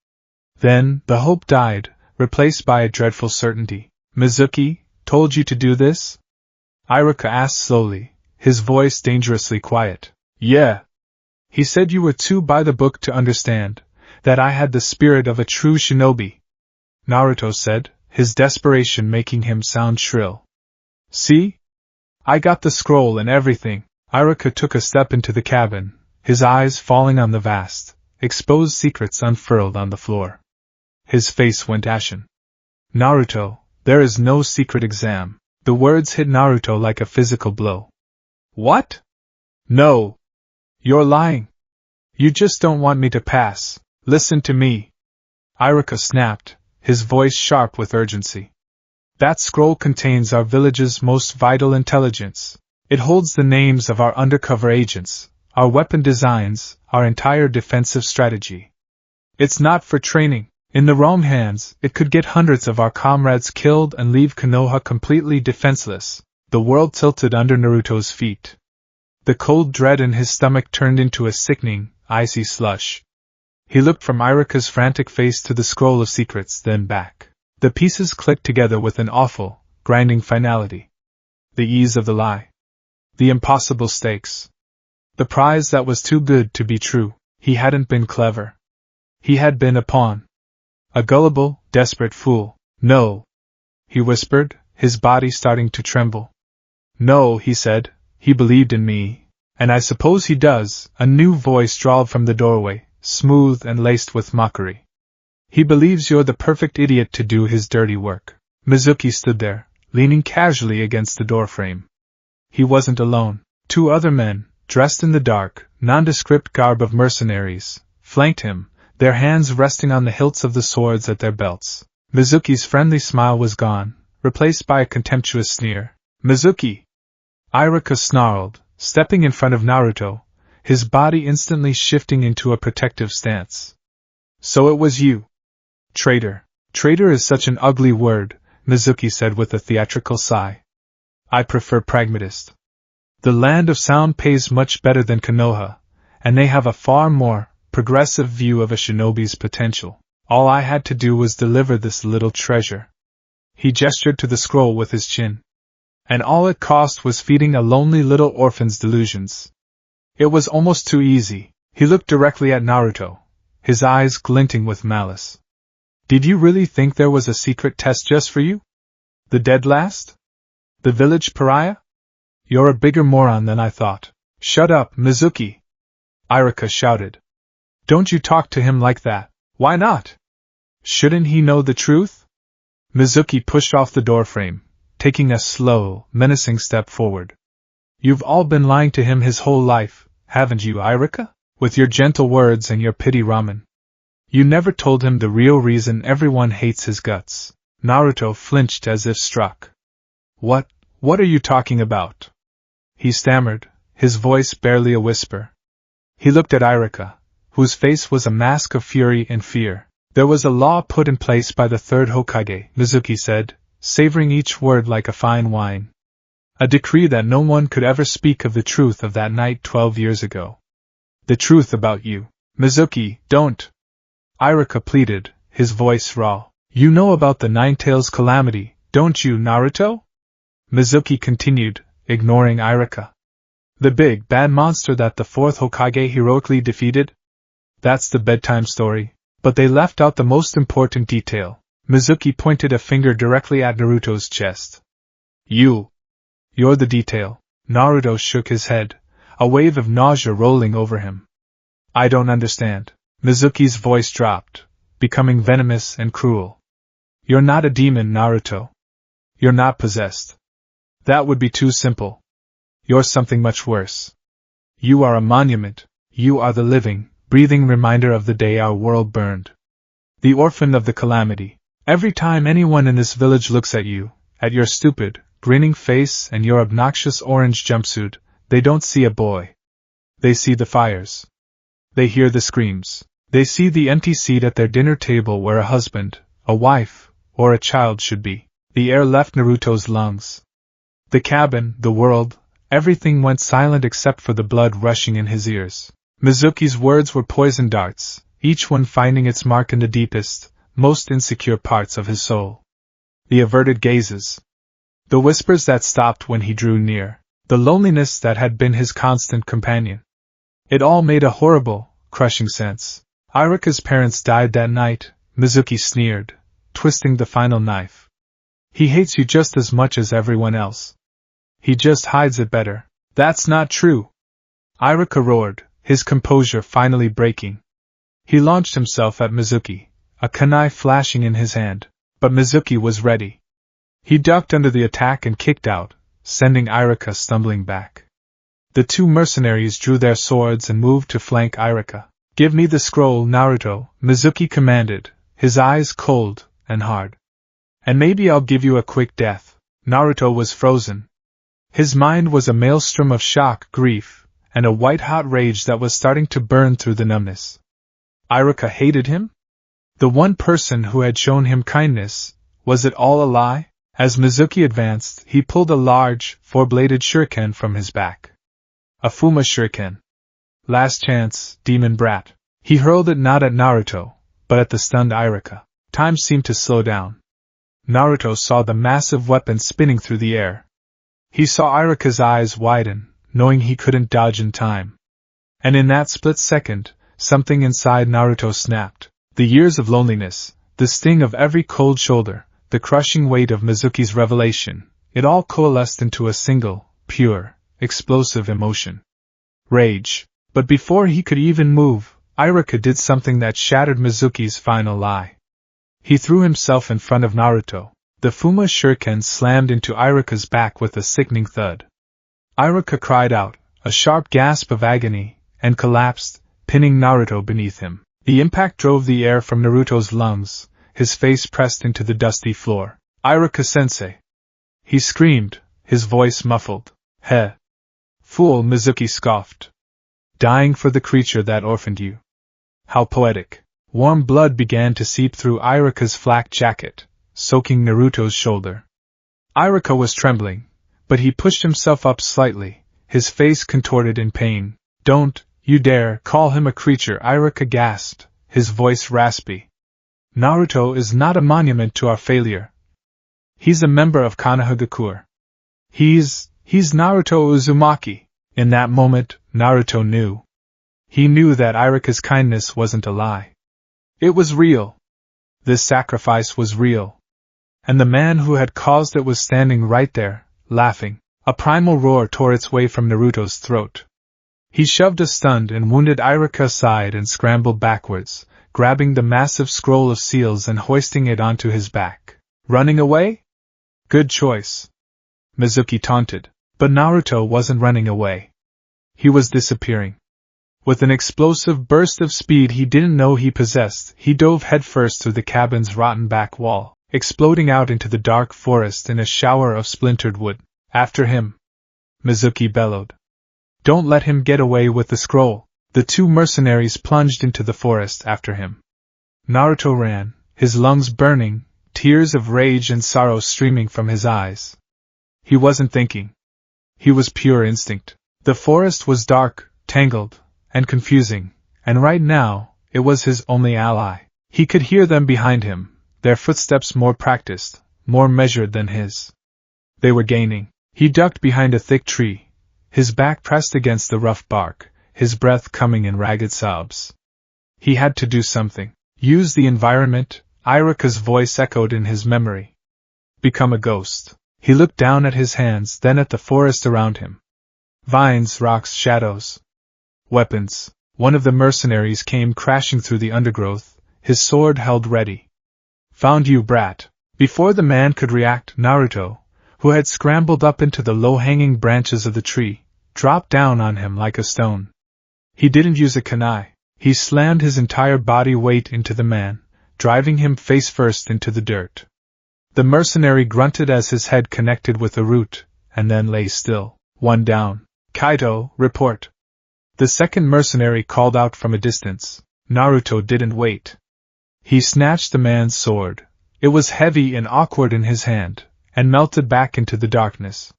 Then, the hope died, replaced by a dreadful certainty. "Mizuki told you to do this?" Iruka asked slowly, his voice dangerously quiet. "Yeah. He said you were too by the book to understand, that I had the spirit of a true shinobi," Naruto said, his desperation making him sound shrill. "See? I got the scroll and everything." Iruka took a step into the cabin, his eyes falling on the vast, exposed secrets unfurled on the floor. His face went ashen. "Naruto, there is no secret exam." The words hit Naruto like a physical blow. "What? No. You're lying. You just don't want me to pass. Listen to me." Iruka snapped, his voice sharp with urgency. "That scroll contains our village's most vital intelligence. It holds the names of our undercover agents, our weapon designs, our entire defensive strategy. It's not for training. In the wrong hands, it could get hundreds of our comrades killed and leave Konoha completely defenseless." The world tilted under Naruto's feet. The cold dread in his stomach turned into a sickening, icy slush. He looked from Iruka's frantic face to the scroll of secrets, then back. The pieces clicked together with an awful, grinding finality. The ease of the lie. The impossible stakes. The prize that was too good to be true. He hadn't been clever. He had been a pawn. A gullible, desperate fool. "No," he whispered, his body starting to tremble. "No," he said, "he believed in me. And I suppose he does." A new voice drawled from the doorway, smooth and laced with mockery. "He believes you're the perfect idiot to do his dirty work." Mizuki stood there, leaning casually against the doorframe. He wasn't alone. 2 other men, dressed in the dark, nondescript garb of mercenaries, flanked him, their hands resting on the hilts of the swords at their belts. Mizuki's friendly smile was gone, replaced by a contemptuous sneer. "Mizuki!" Iruka snarled, stepping in front of Naruto, his body instantly shifting into a protective stance. "So it was you. Traitor." "Traitor is such an ugly word," Mizuki said with a theatrical sigh. "I prefer pragmatist. The land of sound pays much better than Konoha, and they have a far more progressive view of a shinobi's potential. All I had to do was deliver this little treasure." He gestured to the scroll with his chin. "And all it cost was feeding a lonely little orphan's delusions. It was almost too easy." He looked directly at Naruto, his eyes glinting with malice. "Did you really think there was a secret test just for you? The dead last? The village pariah? You're a bigger moron than I thought." "Shut up, Mizuki!" Iruka shouted. "Don't you talk to him like that." "Why not? Shouldn't he know the truth?" Mizuki pushed off the doorframe, taking a slow, menacing step forward. "You've all been lying to him his whole life, haven't you, Iruka? With your gentle words and your pity ramen. You never told him the real reason everyone hates his guts." Naruto flinched as if struck. What are you talking about?" he stammered, his voice barely a whisper. He looked at Iruka, whose face was a mask of fury and fear. "There was a law put in place by the 3rd Hokage," Mizuki said, savoring each word like a fine wine. "A decree that no one could ever speak of the truth of that night 12 years ago. The truth about you." "Mizuki, don't!" Iruka pleaded, his voice raw. "You know about the Nine-Tails calamity, don't you, Naruto?" Mizuki continued, ignoring Iruka. "The big, bad monster that the 4th Hokage heroically defeated? That's the bedtime story. But they left out the most important detail." Mizuki pointed a finger directly at Naruto's chest. You're the detail. Naruto shook his head, a wave of nausea rolling over him. I don't understand. Mizuki's voice dropped, becoming venomous and cruel. You're not a demon, Naruto. You're not possessed. That would be too simple. You're something much worse. You are a monument. You are the living, breathing reminder of the day our world burned. The orphan of the calamity. Every time anyone in this village looks at you, at your stupid, grinning face and your obnoxious orange jumpsuit, they don't see a boy. They see the fires. They hear the screams. They see the empty seat at their dinner table where a husband, a wife, or a child should be. The air left Naruto's lungs. The cabin, the world, everything went silent except for the blood rushing in his ears. Mizuki's words were poison darts, each one finding its mark in the deepest, most insecure parts of his soul. The averted gazes. The whispers that stopped when he drew near. The loneliness that had been his constant companion. It all made a horrible, crushing sense. Iruka's parents died that night, Mizuki sneered, twisting the final knife. He hates you just as much as everyone else. He just hides it better. That's not true. Iruka roared, his composure finally breaking. He launched himself at Mizuki, a kunai flashing in his hand, but Mizuki was ready. He ducked under the attack and kicked out, sending Iruka stumbling back. The two mercenaries drew their swords and moved to flank Iruka. Give me the scroll, Naruto, Mizuki commanded, his eyes cold and hard. And maybe I'll give you a quick death. Naruto was frozen. His mind was a maelstrom of shock, grief, and a white-hot rage that was starting to burn through the numbness. Iruka hated him? The one person who had shown him kindness, was it all a lie? As Mizuki advanced, he pulled a large, four-bladed shuriken from his back. A Fuma shuriken. Last chance, demon brat. He hurled it not at Naruto, but at the stunned Iruka. Time seemed to slow down. Naruto saw the massive weapon spinning through the air. He saw Iruka's eyes widen, knowing he couldn't dodge in time. And in that split second, something inside Naruto snapped. The years of loneliness, the sting of every cold shoulder, the crushing weight of Mizuki's revelation, it all coalesced into a single, pure, explosive emotion. Rage. But before he could even move, Iruka did something that shattered Mizuki's final lie. He threw himself in front of Naruto. The Fuma shuriken slammed into Iruka's back with a sickening thud. Iruka cried out, a sharp gasp of agony, and collapsed, pinning Naruto beneath him. The impact drove the air from Naruto's lungs, his face pressed into the dusty floor. Iruka-sensei! He screamed, his voice muffled. Heh! Fool, Mizuki scoffed. Dying for the creature that orphaned you. How poetic. Warm blood began to seep through Iruka's flak jacket, soaking Naruto's shoulder. Iruka was trembling, but he pushed himself up slightly, his face contorted in pain. Don't you dare call him a creature, Iruka gasped, his voice raspy. Naruto is not a monument to our failure. He's a member of Konohagakure. He's Naruto Uzumaki. In that moment, Naruto knew. He knew that Iruka's kindness wasn't a lie. It was real. This sacrifice was real. And the man who had caused it was standing right there, laughing. A primal roar tore its way from Naruto's throat. He shoved a stunned and wounded Iruka aside and scrambled backwards, grabbing the massive scroll of seals and hoisting it onto his back. Running away? Good choice. Mizuki taunted. But Naruto wasn't running away. He was disappearing. With an explosive burst of speed he didn't know he possessed, he dove headfirst through the cabin's rotten back wall, exploding out into the dark forest in a shower of splintered wood. After him! Mizuki bellowed. Don't let him get away with the scroll! The two mercenaries plunged into the forest after him. Naruto ran, his lungs burning, tears of rage and sorrow streaming from his eyes. He wasn't thinking. He was pure instinct. The forest was dark, tangled, and confusing, and right now, it was his only ally. He could hear them behind him, their footsteps more practiced, more measured than his. They were gaining. He ducked behind a thick tree, his back pressed against the rough bark, his breath coming in ragged sobs. He had to do something. Use the environment, Irika's voice echoed in his memory. Become a ghost. He looked down at his hands, then at the forest around him. Vines, rocks, shadows. Weapons. One of the mercenaries came crashing through the undergrowth, his sword held ready. Found you, brat. Before the man could react, Naruto, who had scrambled up into the low-hanging branches of the tree, dropped down on him like a stone. He didn't use a kunai. He slammed his entire body weight into the man, driving him face-first into the dirt. The mercenary grunted as his head connected with the root, and then lay still. One down. Kaito, report. The second mercenary called out from a distance. Naruto didn't wait. He snatched the man's sword. It was heavy and awkward in his hand, and melted back into the darkness.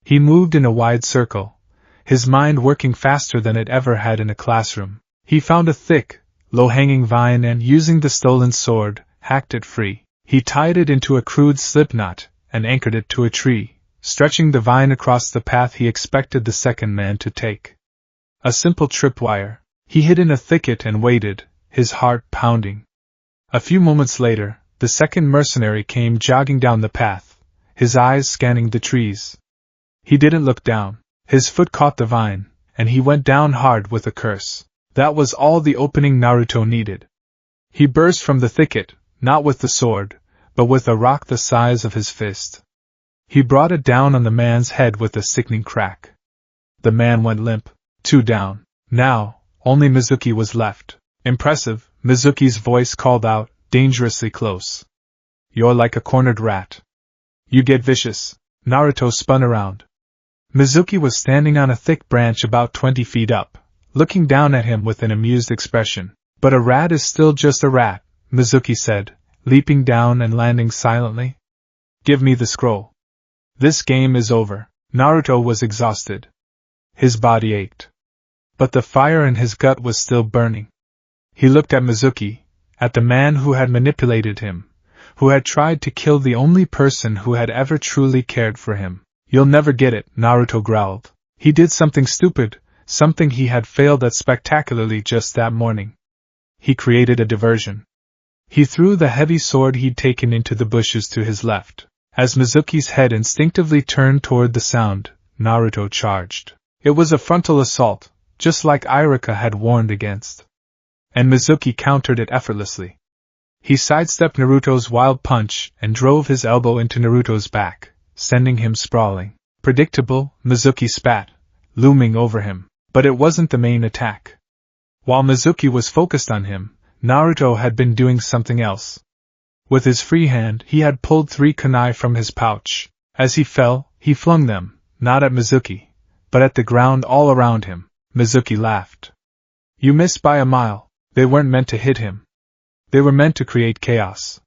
He moved in a wide circle, his mind working faster than it ever had in a classroom. He found a thick, low-hanging vine and, using the stolen sword, hacked it free. He tied it into a crude slipknot, and anchored it to a tree, stretching the vine across the path he expected the second man to take. A simple tripwire. He hid in a thicket and waited, his heart pounding. A few moments later, the second mercenary came jogging down the path, his eyes scanning the trees. He didn't look down. His foot caught the vine, and he went down hard with a curse. That was all the opening Naruto needed. He burst from the thicket, not with the sword, but with a rock the size of his fist. He brought it down on the man's head with a sickening crack. The man went limp, 2 down. Now, only Mizuki was left. Impressive, Mizuki's voice called out, dangerously close. You're like a cornered rat. You get vicious. Naruto spun around. Mizuki was standing on a thick branch about 20 feet up, looking down at him with an amused expression. But a rat is still just a rat, Mizuki said, leaping down and landing silently. Give me the scroll. This game is over. Naruto was exhausted. His body ached. But the fire in his gut was still burning. He looked at Mizuki, at the man who had manipulated him, who had tried to kill the only person who had ever truly cared for him. You'll never get it, Naruto growled. He did something stupid, something he had failed at spectacularly just that morning. He created a diversion. He threw the heavy sword he'd taken into the bushes to his left. As Mizuki's head instinctively turned toward the sound, Naruto charged. It was a frontal assault, just like Irika had warned against. And Mizuki countered it effortlessly. He sidestepped Naruto's wild punch and drove his elbow into Naruto's back, sending him sprawling. Predictable, Mizuki spat, looming over him. But it wasn't the main attack. While Mizuki was focused on him, Naruto had been doing something else. With his free hand, he had pulled 3 kunai from his pouch. As he fell, he flung them, not at Mizuki, but at the ground all around him. Mizuki laughed. You missed by a mile. They weren't meant to hit him. They were meant to create chaos.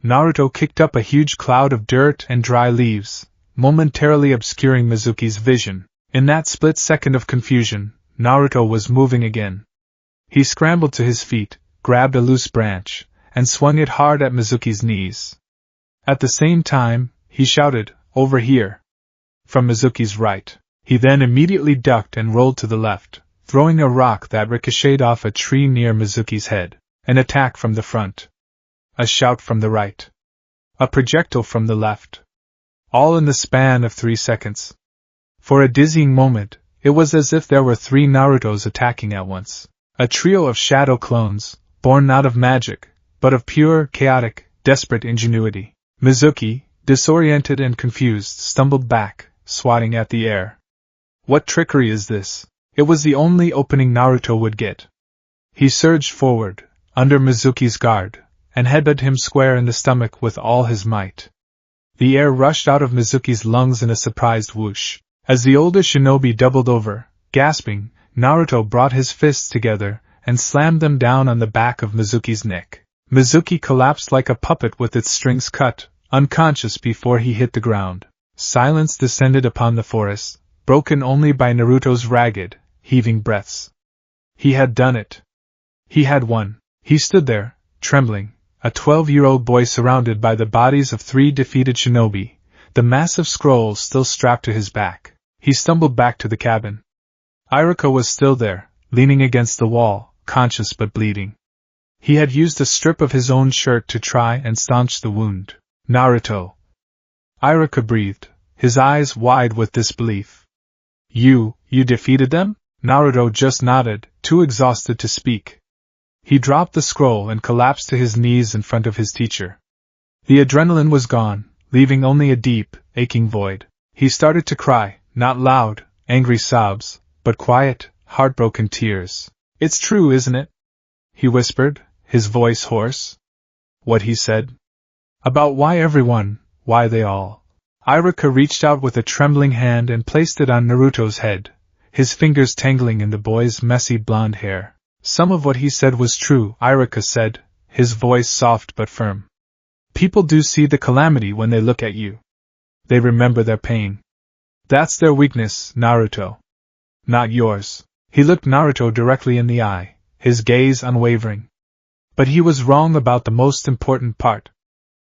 Naruto kicked up a huge cloud of dirt and dry leaves, momentarily obscuring Mizuki's vision. In that split second of confusion, Naruto was moving again. He scrambled to his feet, grabbed a loose branch, and swung it hard at Mizuki's knees. At the same time, he shouted, "Over here!" from Mizuki's right. He then immediately ducked and rolled to the left, throwing a rock that ricocheted off a tree near Mizuki's head. An attack from the front. A shout from the right. A projectile from the left. All in the span of 3 seconds. For a dizzying moment, it was as if there were 3 Narutos attacking at once. A trio of shadow clones, born not of magic, but of pure, chaotic, desperate ingenuity. Mizuki, disoriented and confused, stumbled back, swatting at the air. What trickery is this? It was the only opening Naruto would get. He surged forward, under Mizuki's guard, and headbutted him square in the stomach with all his might. The air rushed out of Mizuki's lungs in a surprised whoosh. As the older shinobi doubled over, gasping, Naruto brought his fists together and slammed them down on the back of Mizuki's neck. Mizuki collapsed like a puppet with its strings cut, unconscious before he hit the ground. Silence descended upon the forest, broken only by Naruto's ragged, heaving breaths. He had done it. He had won. He stood there, trembling, a 12-year-old boy surrounded by the bodies of 3 defeated shinobi, the massive scroll still strapped to his back. He stumbled back to the cabin. Irika was still there, leaning against the wall, conscious but bleeding. He had used a strip of his own shirt to try and staunch the wound. Naruto. Iruka breathed, his eyes wide with disbelief. You defeated them? Naruto just nodded, too exhausted to speak. He dropped the scroll and collapsed to his knees in front of his teacher. The adrenaline was gone, leaving only a deep, aching void. He started to cry, not loud, angry sobs, but quiet, heartbroken tears. It's true, isn't it? He whispered, his voice hoarse. What he said? About why everyone, why they all. Iruka reached out with a trembling hand and placed it on Naruto's head, his fingers tangling in the boy's messy blonde hair. Some of what he said was true, Iruka said, his voice soft but firm. People do see the calamity when they look at you. They remember their pain. That's their weakness, Naruto. Not yours. He looked Naruto directly in the eye, his gaze unwavering. But he was wrong about the most important part.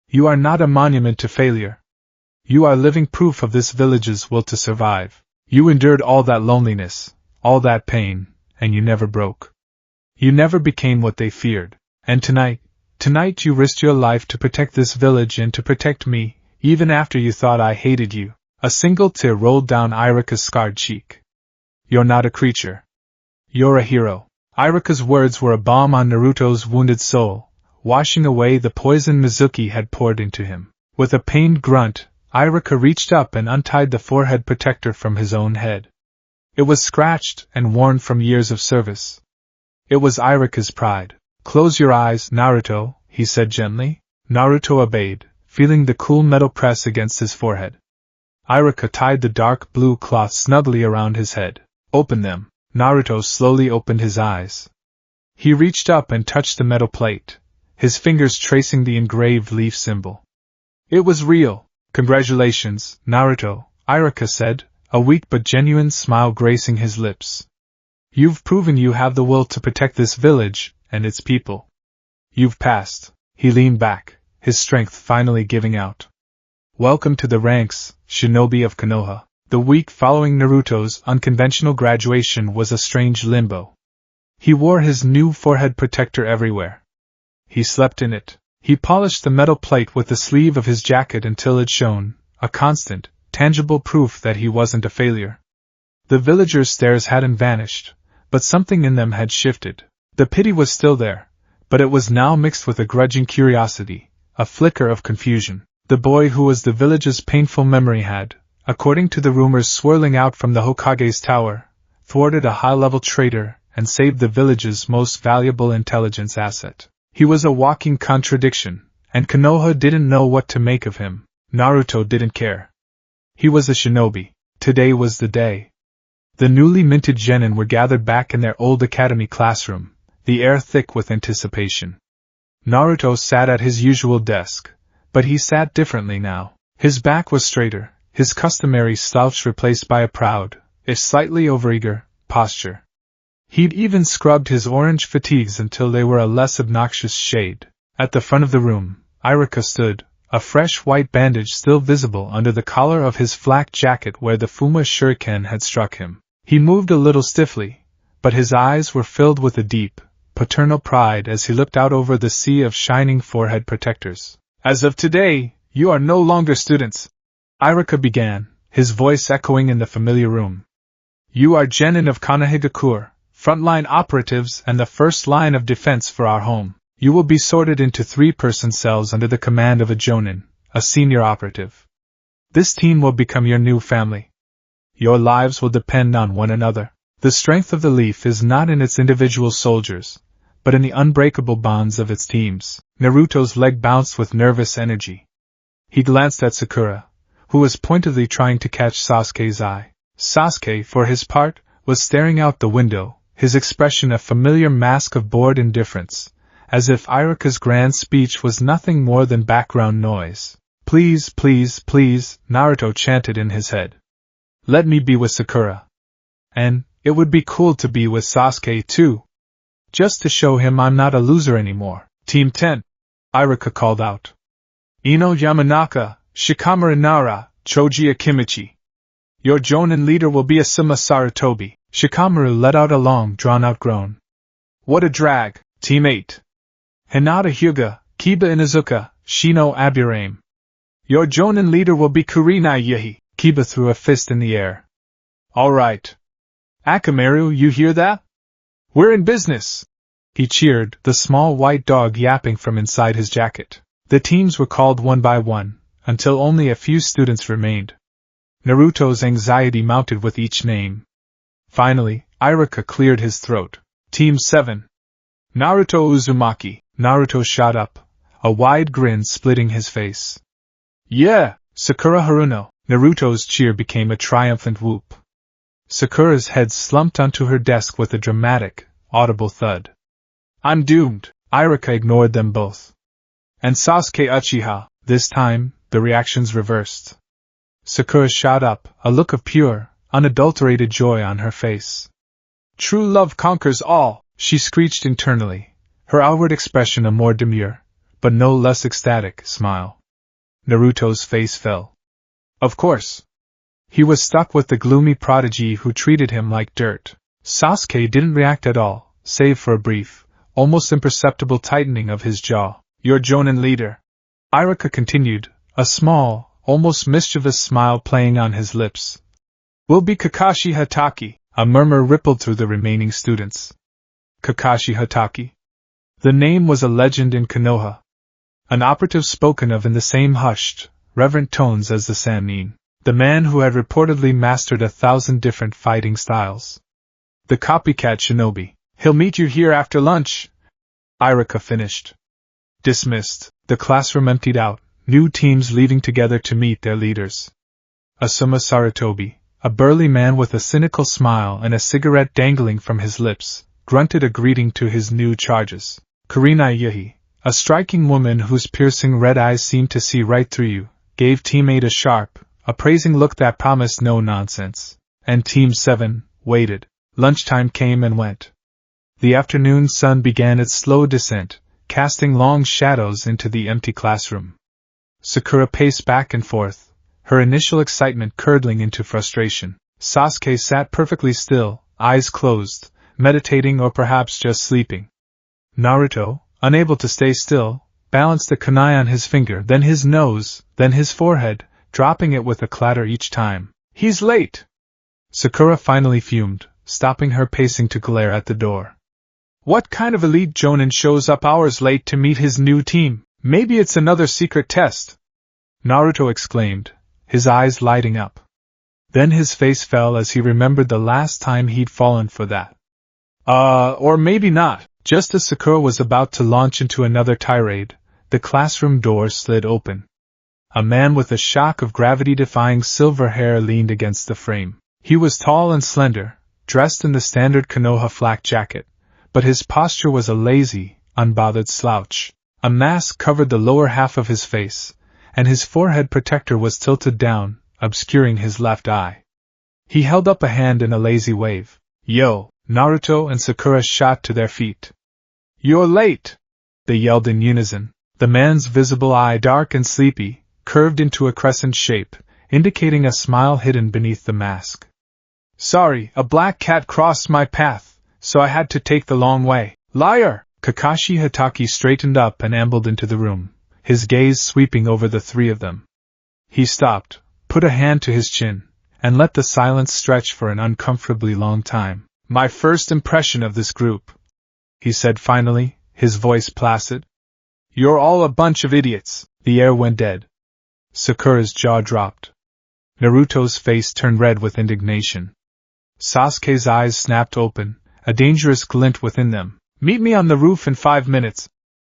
You are not a monument to failure. You are living proof of this village's will to survive. You endured all that loneliness, all that pain, and you never broke. You never became what they feared. And tonight you risked your life to protect this village and to protect me, even after you thought I hated you. A single tear rolled down Iruka's scarred cheek. You're not a creature. You're a hero. Iruka's words were a balm on Naruto's wounded soul, washing away the poison Mizuki had poured into him. With a pained grunt, Iruka reached up and untied the forehead protector from his own head. It was scratched and worn from years of service. It was Iruka's pride. Close your eyes, Naruto, he said gently. Naruto obeyed, feeling the cool metal press against his forehead. Iruka tied the dark blue cloth snugly around his head. Open them. Naruto slowly opened his eyes. He reached up and touched the metal plate, his fingers tracing the engraved leaf symbol. It was real. Congratulations, Naruto, Iruka said, a weak but genuine smile gracing his lips. You've proven you have the will to protect this village and its people. You've passed. He leaned back, his strength finally giving out. Welcome to the ranks, Shinobi of Konoha. The week following Naruto's unconventional graduation was a strange limbo. He wore his new forehead protector everywhere. He slept in it. He polished the metal plate with the sleeve of his jacket until it shone, a constant, tangible proof that he wasn't a failure. The villagers' stares hadn't vanished, but something in them had shifted. The pity was still there, but it was now mixed with a grudging curiosity, a flicker of confusion. The boy who was the village's painful memory had, according to the rumors swirling out from the Hokage's tower, thwarted a high-level traitor and saved the village's most valuable intelligence asset. He was a walking contradiction, and Konoha didn't know what to make of him. Naruto didn't care. He was a shinobi. Today was the day. The newly minted genin were gathered back in their old academy classroom, the air thick with anticipation. Naruto sat at his usual desk, but he sat differently now. His back was straighter, his customary slouch replaced by a proud, if slightly overeager, posture. He'd even scrubbed his orange fatigues until they were a less obnoxious shade. At the front of the room, Iruka stood, a fresh white bandage still visible under the collar of his flak jacket where the Fuma shuriken had struck him. He moved a little stiffly, but his eyes were filled with a deep, paternal pride as he looked out over the sea of shining forehead protectors. As of today, you are no longer students, Iruka began, his voice echoing in the familiar room. You are genin of Konohagakure, frontline operatives and the first line of defense for our home. You will be sorted into 3-person cells under the command of a jonin, a senior operative. This team will become your new family. Your lives will depend on one another. The strength of the leaf is not in its individual soldiers, but in the unbreakable bonds of its teams. Naruto's leg bounced with nervous energy. He glanced at Sakura, who was pointedly trying to catch Sasuke's eye. Sasuke, for his part, was staring out the window, his expression a familiar mask of bored indifference, as if Iruka's grand speech was nothing more than background noise. Please, please, please, Naruto chanted in his head. Let me be with Sakura. And it would be cool to be with Sasuke too. Just to show him I'm not a loser anymore. Team 10, Iruka called out. Ino Yamanaka, Shikamaru Nara, Choji Akimichi. Your jonin leader will be Asuma Sarutobi. Shikamaru let out a long, drawn-out groan. What a drag, Team 8. Hinata Hyuga, Kiba Inazuka, Shino Abirame. Your Jonin leader will be Kurinai Yehi. Kiba threw a fist in the air. All right. Akamaru, you hear that? We're in business! He cheered, the small white dog yapping from inside his jacket. The teams were called one by one, until only a few students remained. Naruto's anxiety mounted with each name. Finally, Iruka cleared his throat. Team 7. Naruto Uzumaki. Naruto shot up, a wide grin splitting his face. Yeah! Sakura Haruno. Naruto's cheer became a triumphant whoop. Sakura's head slumped onto her desk with a dramatic, audible thud. I'm doomed. Iruka ignored them both. And Sasuke Uchiha. This time, the reactions reversed. Sakura shot up, a look of pure, unadulterated joy on her face. True love conquers all, she screeched internally, her outward expression a more demure, but no less ecstatic, smile. Naruto's face fell. Of course. He was stuck with the gloomy prodigy who treated him like dirt. Sasuke didn't react at all, save for a brief, almost imperceptible tightening of his jaw. Your Jonin leader. Iruka continued, a small, almost mischievous smile playing on his lips. Will be Kakashi Hatake. A murmur rippled through the remaining students. Kakashi Hatake. The name was a legend in Konoha. An operative spoken of in the same hushed, reverent tones as the Sannin. The man who had reportedly mastered 1,000 different fighting styles. The copycat shinobi. He'll meet you here after lunch. Iruka finished. Dismissed. The classroom emptied out, new teams leaving together to meet their leaders. Asuma Sarutobi, a burly man with a cynical smile and a cigarette dangling from his lips, grunted a greeting to his new charges. Kurinai Yuhi, a striking woman whose piercing red eyes seemed to see right through you, gave teammate a sharp, appraising look that promised no nonsense. And Team 7 waited. Lunchtime came and went. The afternoon sun began its slow descent, casting long shadows into the empty classroom. Sakura paced back and forth, her initial excitement curdling into frustration. Sasuke sat perfectly still, eyes closed, meditating or perhaps just sleeping. Naruto, unable to stay still, balanced a kunai on his finger, then his nose, then his forehead, dropping it with a clatter each time. He's late! Sakura finally fumed, stopping her pacing to glare at the door. What kind of elite jonin shows up hours late to meet his new team? Maybe it's another secret test! Naruto exclaimed, his eyes lighting up. Then his face fell as he remembered the last time he'd fallen for that. Or maybe not. Just as Sakura was about to launch into another tirade, the classroom door slid open. A man with a shock of gravity-defying silver hair leaned against the frame. He was tall and slender, dressed in the standard Konoha flak jacket, but his posture was a lazy, unbothered slouch. A mask covered the lower half of his face, and his forehead protector was tilted down, obscuring his left eye. He held up a hand in a lazy wave. Yo! Naruto and Sakura shot to their feet. You're late! They yelled in unison. The man's visible eye, dark and sleepy, curved into a crescent shape, indicating a smile hidden beneath the mask. Sorry, a black cat crossed my path, so I had to take the long way. Liar! Kakashi Hatake straightened up and ambled into the room, his gaze sweeping over the three of them. He stopped, put a hand to his chin, and let the silence stretch for an uncomfortably long time. My first impression of this group, he said finally, his voice placid. You're all a bunch of idiots. The air went dead. Sakura's jaw dropped. Naruto's face turned red with indignation. Sasuke's eyes snapped open, a dangerous glint within them. Meet me on the roof in 5 minutes,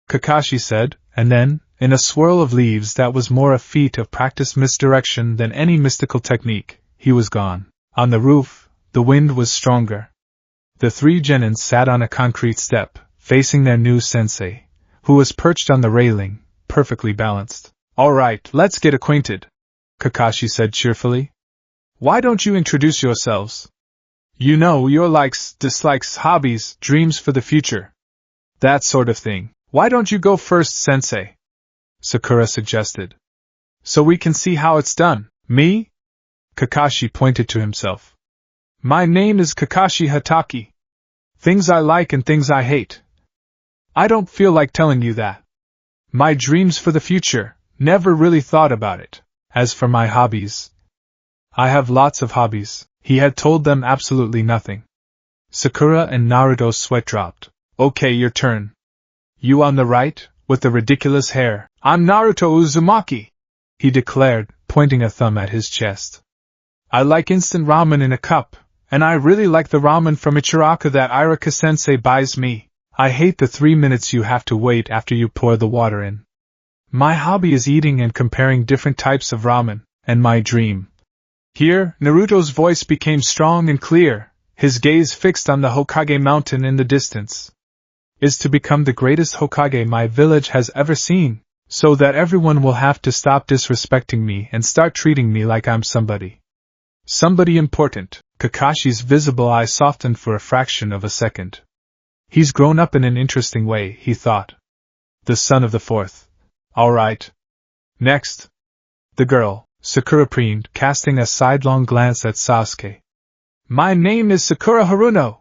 Kakashi said, and then, in a swirl of leaves that was more a feat of practiced misdirection than any mystical technique, he was gone. On the roof, the wind was stronger. The three genins sat on a concrete step, facing their new sensei, who was perched on the railing, perfectly balanced. All right, let's get acquainted, Kakashi said cheerfully. Why don't you introduce yourselves? You know, your likes, dislikes, hobbies, dreams for the future. That sort of thing. Why don't you go first, sensei? Sakura suggested. So we can see how it's done. Me? Kakashi pointed to himself. My name is Kakashi Hatake. Things I like and things I hate. I don't feel like telling you that. My dreams for the future, never really thought about it. As for my hobbies, I have lots of hobbies. He had told them absolutely nothing. Sakura and Naruto's sweat dropped. Okay, your turn. You on the right, with the ridiculous hair. I'm Naruto Uzumaki, he declared, pointing a thumb at his chest. I like instant ramen in a cup, and I really like the ramen from Ichiraka that Iraka-sensei buys me. I hate the 3 minutes you have to wait after you pour the water in. My hobby is eating and comparing different types of ramen, and my dream. Here, Naruto's voice became strong and clear, his gaze fixed on the Hokage mountain in the distance. Is to become the greatest Hokage my village has ever seen, so that everyone will have to stop disrespecting me and start treating me like I'm somebody. Somebody important. Kakashi's visible eye softened for a fraction of a second. He's grown up in an interesting way, he thought. The son of the fourth. All right. Next. The girl, Sakura preened, casting a sidelong glance at Sasuke. My name is Sakura Haruno.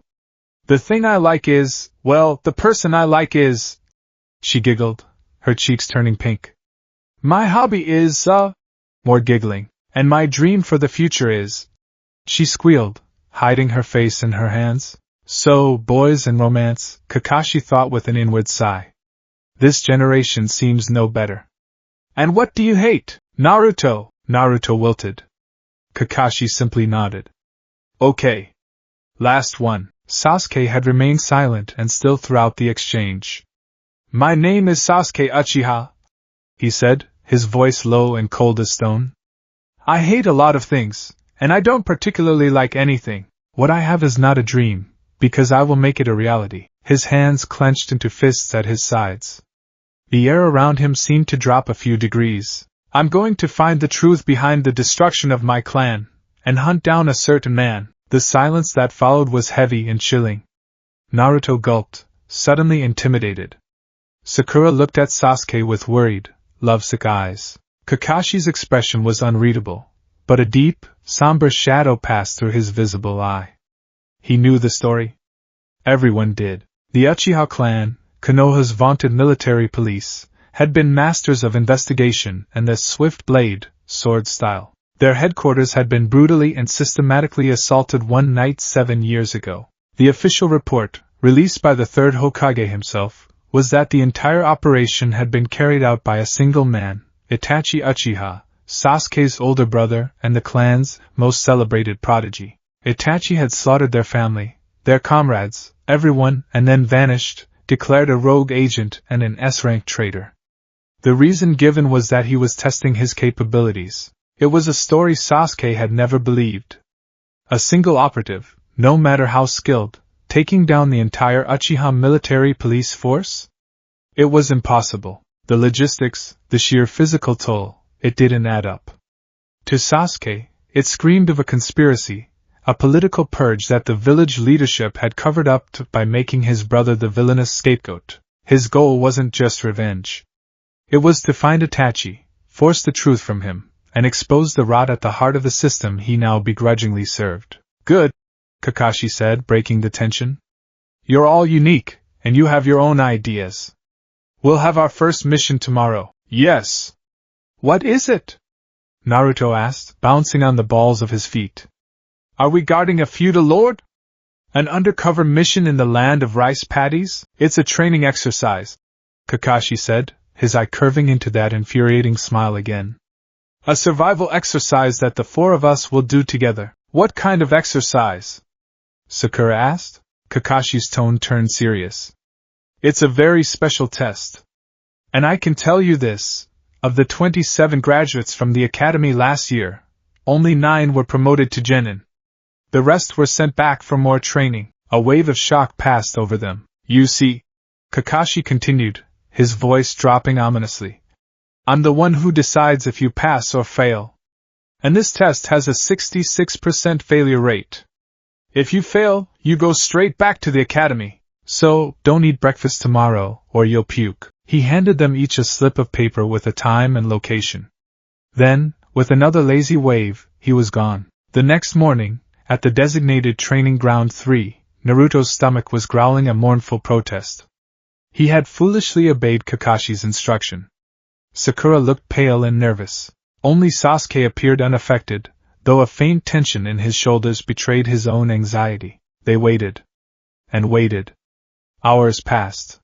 The thing I like is, well, the person I like is... She giggled, her cheeks turning pink. My hobby is, more giggling, and my dream for the future is... She squealed, hiding her face in her hands. So, boys and romance, Kakashi thought with an inward sigh. This generation seems no better. And what do you hate, Naruto? Naruto wilted. Kakashi simply nodded. Okay. Last one. Sasuke had remained silent and still throughout the exchange. My name is Sasuke Uchiha, he said, his voice low and cold as stone. I hate a lot of things, and I don't particularly like anything. What I have is not a dream, because I will make it a reality. His hands clenched into fists at his sides. The air around him seemed to drop a few degrees. I'm going to find the truth behind the destruction of my clan, and hunt down a certain man. The silence that followed was heavy and chilling. Naruto gulped, suddenly intimidated. Sakura looked at Sasuke with worried, lovesick eyes. Kakashi's expression was unreadable, but a deep, somber shadow passed through his visible eye. He knew the story. Everyone did. The Uchiha clan, Konoha's vaunted military police, had been masters of investigation and the swift blade, sword style. Their headquarters had been brutally and systematically assaulted one night 7 years ago. The official report, released by the third Hokage himself, was that the entire operation had been carried out by a single man, Itachi Uchiha, Sasuke's older brother and the clan's most celebrated prodigy. Itachi had slaughtered their family, their comrades, everyone, and then vanished, declared a rogue agent and an S-rank traitor. The reason given was that he was testing his capabilities. It was a story Sasuke had never believed. A single operative, no matter how skilled, taking down the entire Uchiha military police force? It was impossible. The logistics, the sheer physical toll, it didn't add up. To Sasuke, it screamed of a conspiracy, a political purge that the village leadership had covered up by making his brother the villainous scapegoat. His goal wasn't just revenge. It was to find Itachi, force the truth from him, and expose the rot at the heart of the system he now begrudgingly served. Good, Kakashi said, breaking the tension. You're all unique, and you have your own ideas. We'll have our first mission tomorrow. Yes. What is it? Naruto asked, bouncing on the balls of his feet. Are we guarding a feudal lord? An undercover mission in the land of rice paddies? It's a training exercise, Kakashi said, his eye curving into that infuriating smile again. A survival exercise that the four of us will do together. What kind of exercise? Sakura asked. Kakashi's tone turned serious. It's a very special test. And I can tell you this, of the 27 graduates from the academy last year, only 9 were promoted to genin. The rest were sent back for more training. A wave of shock passed over them. You see, Kakashi continued, his voice dropping ominously. I'm the one who decides if you pass or fail. And this test has a 66% failure rate. If you fail, you go straight back to the academy. So, don't eat breakfast tomorrow, or you'll puke. He handed them each a slip of paper with a time and location. Then, with another lazy wave, he was gone. The next morning, at the designated training ground 3, Naruto's stomach was growling a mournful protest. He had foolishly obeyed Kakashi's instruction. Sakura looked pale and nervous. Only Sasuke appeared unaffected, though a faint tension in his shoulders betrayed his own anxiety. They waited. And waited. Hours passed.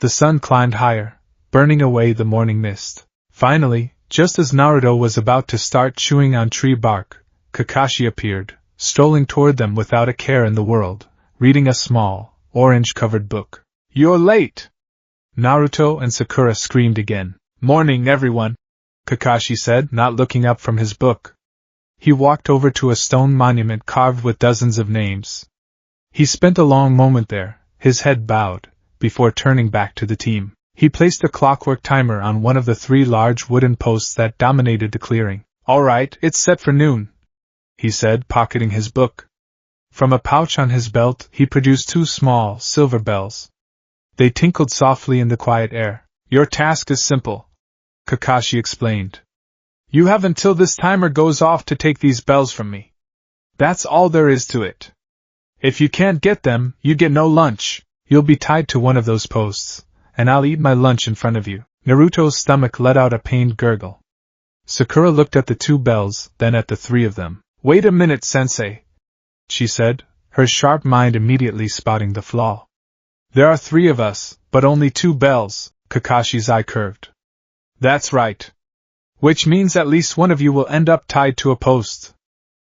The sun climbed higher, burning away the morning mist. Finally, just as Naruto was about to start chewing on tree bark, Kakashi appeared, strolling toward them without a care in the world, reading a small, orange-covered book. "You're late!" Naruto and Sakura screamed again. "Morning, everyone," Kakashi said, not looking up from his book. He walked over to a stone monument carved with dozens of names. He spent a long moment there, his head bowed, before turning back to the team. He placed a clockwork timer on one of the 3 large wooden posts that dominated the clearing. "All right, it's set for noon," he said, pocketing his book. From a pouch on his belt, he produced 2 small, silver bells. They tinkled softly in the quiet air. "Your task is simple," Kakashi explained. "You have until this timer goes off to take these bells from me. That's all there is to it. If you can't get them, you get no lunch. You'll be tied to one of those posts, and I'll eat my lunch in front of you." Naruto's stomach let out a pained gurgle. Sakura looked at the 2 bells, then at the 3 of them. "Wait a minute, sensei," she said, her sharp mind immediately spotting the flaw. "There are 3 of us, but only 2 bells," Kakashi's eye curved. "That's right. Which means at least one of you will end up tied to a post.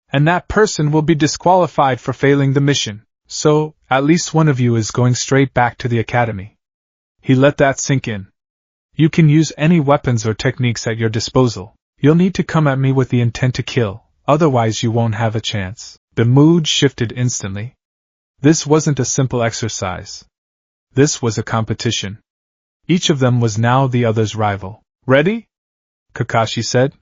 And that person will be disqualified for failing the mission. So, at least one of you is going straight back to the academy." He let that sink in. "You can use any weapons or techniques at your disposal. You'll need to come at me with the intent to kill, otherwise you won't have a chance." The mood shifted instantly. This wasn't a simple exercise. This was a competition. Each of them was now the other's rival. "Ready?" Kakashi said.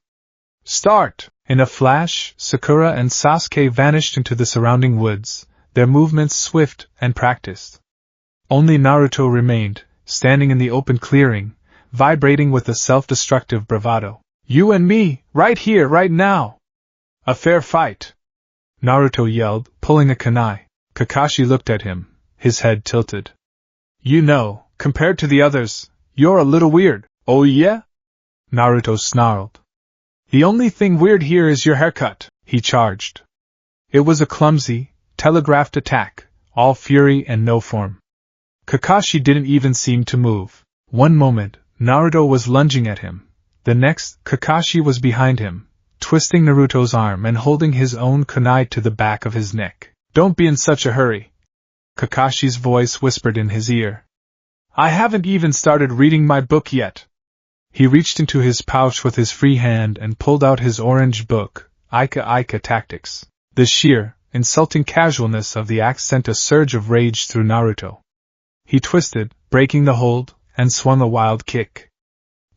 "Start!" In a flash, Sakura and Sasuke vanished into the surrounding woods, their movements swift and practiced. Only Naruto remained, standing in the open clearing, vibrating with a self-destructive bravado. "You and me, right here, right now! A fair fight!" Naruto yelled, pulling a kunai. Kakashi looked at him, his head tilted. "You know, compared to the others, you're a little weird." "Oh yeah?" Naruto snarled. "The only thing weird here is your haircut," he charged. It was a clumsy, telegraphed attack, all fury and no form. Kakashi didn't even seem to move. One moment, Naruto was lunging at him. The next, Kakashi was behind him, twisting Naruto's arm and holding his own kunai to the back of his neck. "Don't be in such a hurry," Kakashi's voice whispered in his ear. "I haven't even started reading my book yet." He reached into his pouch with his free hand and pulled out his orange book, Ika Tactics. The sheer, insulting casualness of the act sent a surge of rage through Naruto. He twisted, breaking the hold, and swung a wild kick.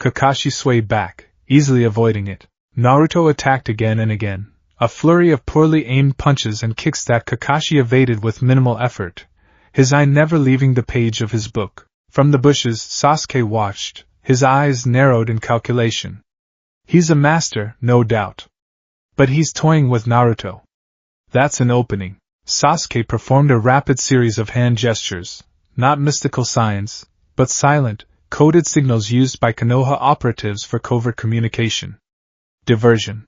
Kakashi swayed back, easily avoiding it. Naruto attacked again and again, a flurry of poorly aimed punches and kicks that Kakashi evaded with minimal effort, his eye never leaving the page of his book. From the bushes, Sasuke watched, his eyes narrowed in calculation. He's a master, no doubt. But he's toying with Naruto. That's an opening. Sasuke performed a rapid series of hand gestures, not mystical signs, but silent, coded signals used by Konoha operatives for covert communication. Diversion.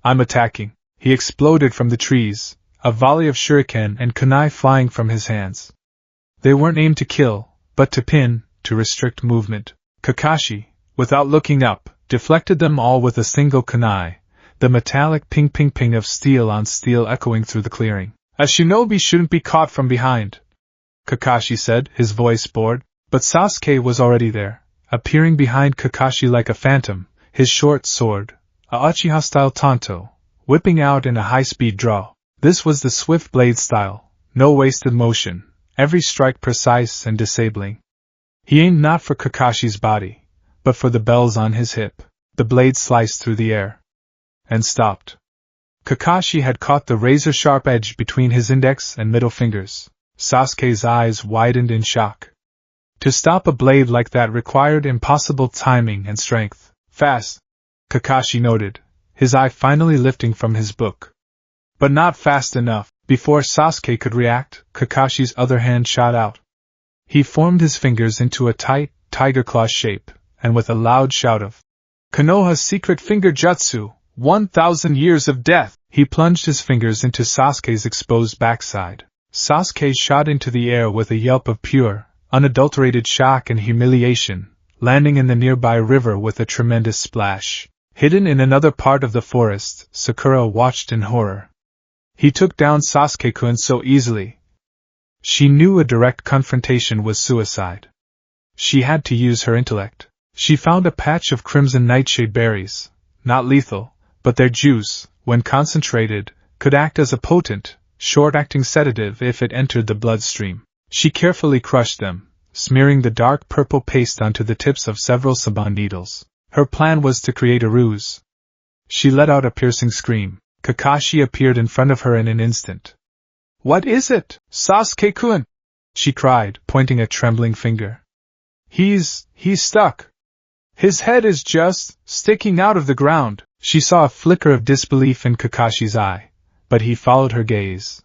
"I'm attacking." He exploded from the trees, a volley of shuriken and kunai flying from his hands. They weren't aimed to kill, but to pin, to restrict movement. Kakashi, without looking up, deflected them all with a single kunai, the metallic ping-ping-ping of steel on steel echoing through the clearing. "A shinobi shouldn't be caught from behind," Kakashi said, his voice bored. But Sasuke was already there, appearing behind Kakashi like a phantom, his short sword, a Uchiha-style tanto, whipping out in a high-speed draw. This was the swift blade style, no wasted motion, every strike precise and disabling. He aimed not for Kakashi's body, but for the bells on his hip. The blade sliced through the air. And stopped. Kakashi had caught the razor-sharp edge between his index and middle fingers. Sasuke's eyes widened in shock. To stop a blade like that required impossible timing and strength. "Fast," Kakashi noted, his eye finally lifting from his book. But not fast enough. Before Sasuke could react, Kakashi's other hand shot out. He formed his fingers into a tight, tiger claw shape, and with a loud shout of Konoha's secret finger jutsu, 1,000 years of death, he plunged his fingers into Sasuke's exposed backside. Sasuke shot into the air with a yelp of pure, unadulterated shock and humiliation, landing in the nearby river with a tremendous splash. Hidden in another part of the forest, Sakura watched in horror. He took down Sasuke-kun so easily. She knew a direct confrontation was suicide. She had to use her intellect. She found a patch of crimson nightshade berries, not lethal, but their juice, when concentrated, could act as a potent, short-acting sedative if it entered the bloodstream. She carefully crushed them, smearing the dark purple paste onto the tips of several saban needles. Her plan was to create a ruse. She let out a piercing scream. Kakashi appeared in front of her in an instant. "What is it, Sasuke-kun?" she cried, pointing a trembling finger. He's stuck. His head is just sticking out of the ground." She saw a flicker of disbelief in Kakashi's eye, but he followed her gaze.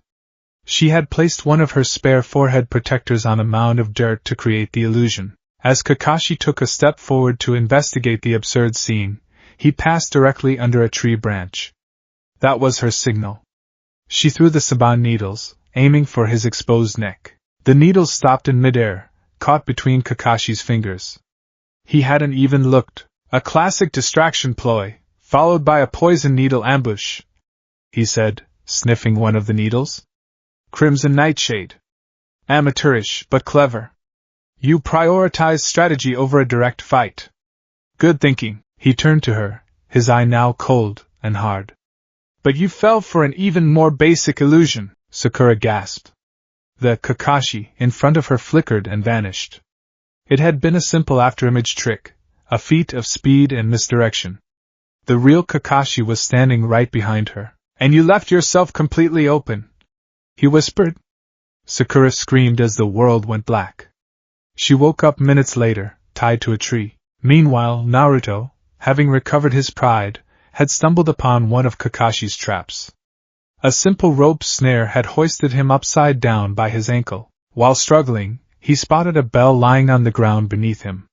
She had placed one of her spare forehead protectors on a mound of dirt to create the illusion. As Kakashi took a step forward to investigate the absurd scene, he passed directly under a tree branch. That was her signal. She threw the saban needles, aiming for his exposed neck. The needles stopped in midair, caught between Kakashi's fingers. He hadn't even looked. "A classic distraction ploy, followed by a poison needle ambush," he said, sniffing one of the needles. "Crimson nightshade. Amateurish, but clever. You prioritize strategy over a direct fight. Good thinking." He turned to her, his eye now cold and hard. "But you fell for an even more basic illusion," Sakura gasped. The Kakashi in front of her flickered and vanished. It had been a simple afterimage trick, a feat of speed and misdirection. The real Kakashi was standing right behind her. "And you left yourself completely open," he whispered. Sakura screamed as the world went black. She woke up minutes later, tied to a tree. Meanwhile, Naruto, having recovered his pride, had stumbled upon one of Kakashi's traps. A simple rope snare had hoisted him upside down by his ankle. While struggling, he spotted a bell lying on the ground beneath him.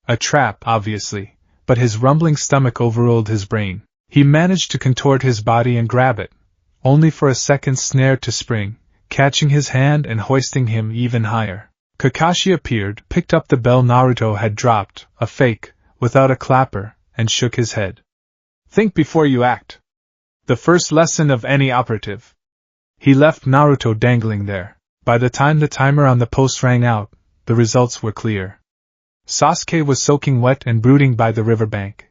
A trap, obviously, but his rumbling stomach overruled his brain. He managed to contort his body and grab it, only for a second snare to spring, catching his hand and hoisting him even higher. Kakashi appeared, picked up the bell Naruto had dropped, a fake, without a clapper, and shook his head. "Think before you act. The first lesson of any operative." He left Naruto dangling there. By the time the timer on the post rang out, the results were clear. Sasuke was soaking wet and brooding by the riverbank.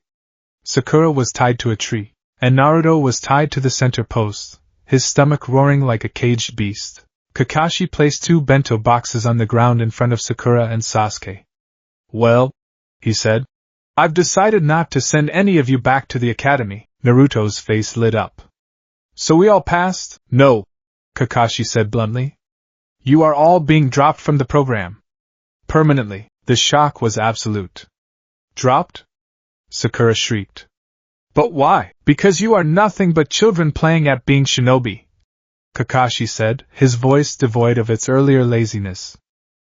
Sakura was tied to a tree, and Naruto was tied to the center post, his stomach roaring like a caged beast. Kakashi placed 2 bento boxes on the ground in front of Sakura and Sasuke. "Well," he said, "I've decided not to send any of you back to the academy." Naruto's face lit up. "So we all passed?" "No," Kakashi said bluntly. "You are all being dropped from the program. Permanently." The shock was absolute. "Dropped?" Sakura shrieked. "But why?" "Because you are nothing but children playing at being shinobi," Kakashi said, his voice devoid of its earlier laziness.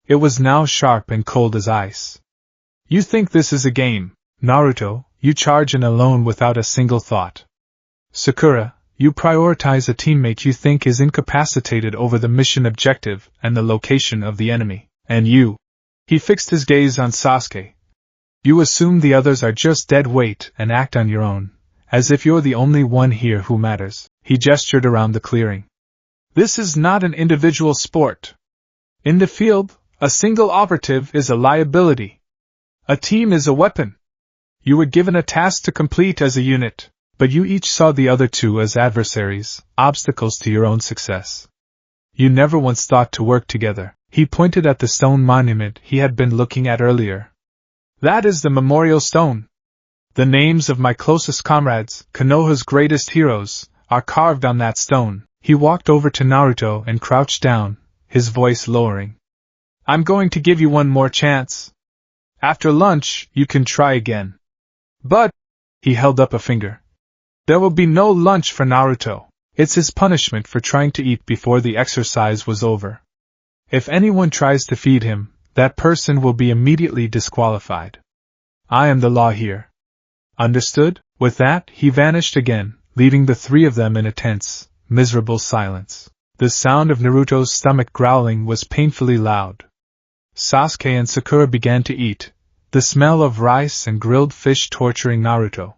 It was now sharp and cold as ice. "You think this is a game, Naruto, you charge in alone without a single thought. Sakura, you prioritize a teammate you think is incapacitated over the mission objective and the location of the enemy. And you," he fixed his gaze on Sasuke, "you assume the others are just dead weight and act on your own, as if you're the only one here who matters." He gestured around the clearing. "This is not an individual sport. In the field, a single operative is a liability. A team is a weapon. You were given a task to complete as a unit, but you each saw the other 2 as adversaries, obstacles to your own success. You never once thought to work together." He pointed at the stone monument he had been looking at earlier. "That is the memorial stone. The names of my closest comrades, Konoha's greatest heroes, are carved on that stone." He walked over to Naruto and crouched down, his voice lowering. "I'm going to give you one more chance. After lunch, you can try again. But," he held up a finger, "there will be no lunch for Naruto. It's his punishment for trying to eat before the exercise was over. If anyone tries to feed him, that person will be immediately disqualified. I am the law here. Understood? With that, he vanished again, leaving the three of them in a tense, miserable silence. The sound of Naruto's stomach growling was painfully loud. Sasuke and Sakura began to eat, the smell of rice and grilled fish torturing Naruto.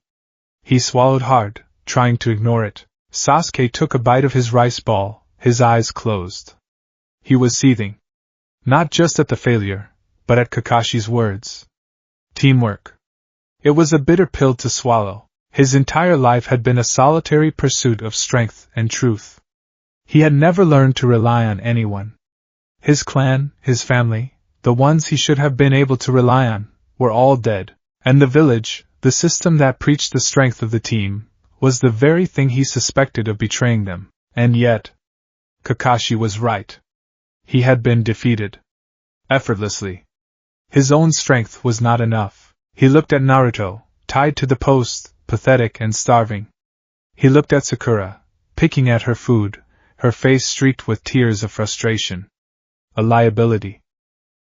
He swallowed hard, trying to ignore it. Sasuke took a bite of his rice ball, his eyes closed. He was seething. Not just at the failure, but at Kakashi's words. Teamwork. It was a bitter pill to swallow. His entire life had been a solitary pursuit of strength and truth. He had never learned to rely on anyone. His clan, his family, the ones he should have been able to rely on, were all dead. And the village, the system that preached the strength of the team, was the very thing he suspected of betraying them. And yet, Kakashi was right. He had been defeated. Effortlessly. His own strength was not enough. He looked at Naruto, tied to the post, pathetic and starving. He looked at Sakura, picking at her food, her face streaked with tears of frustration. A liability.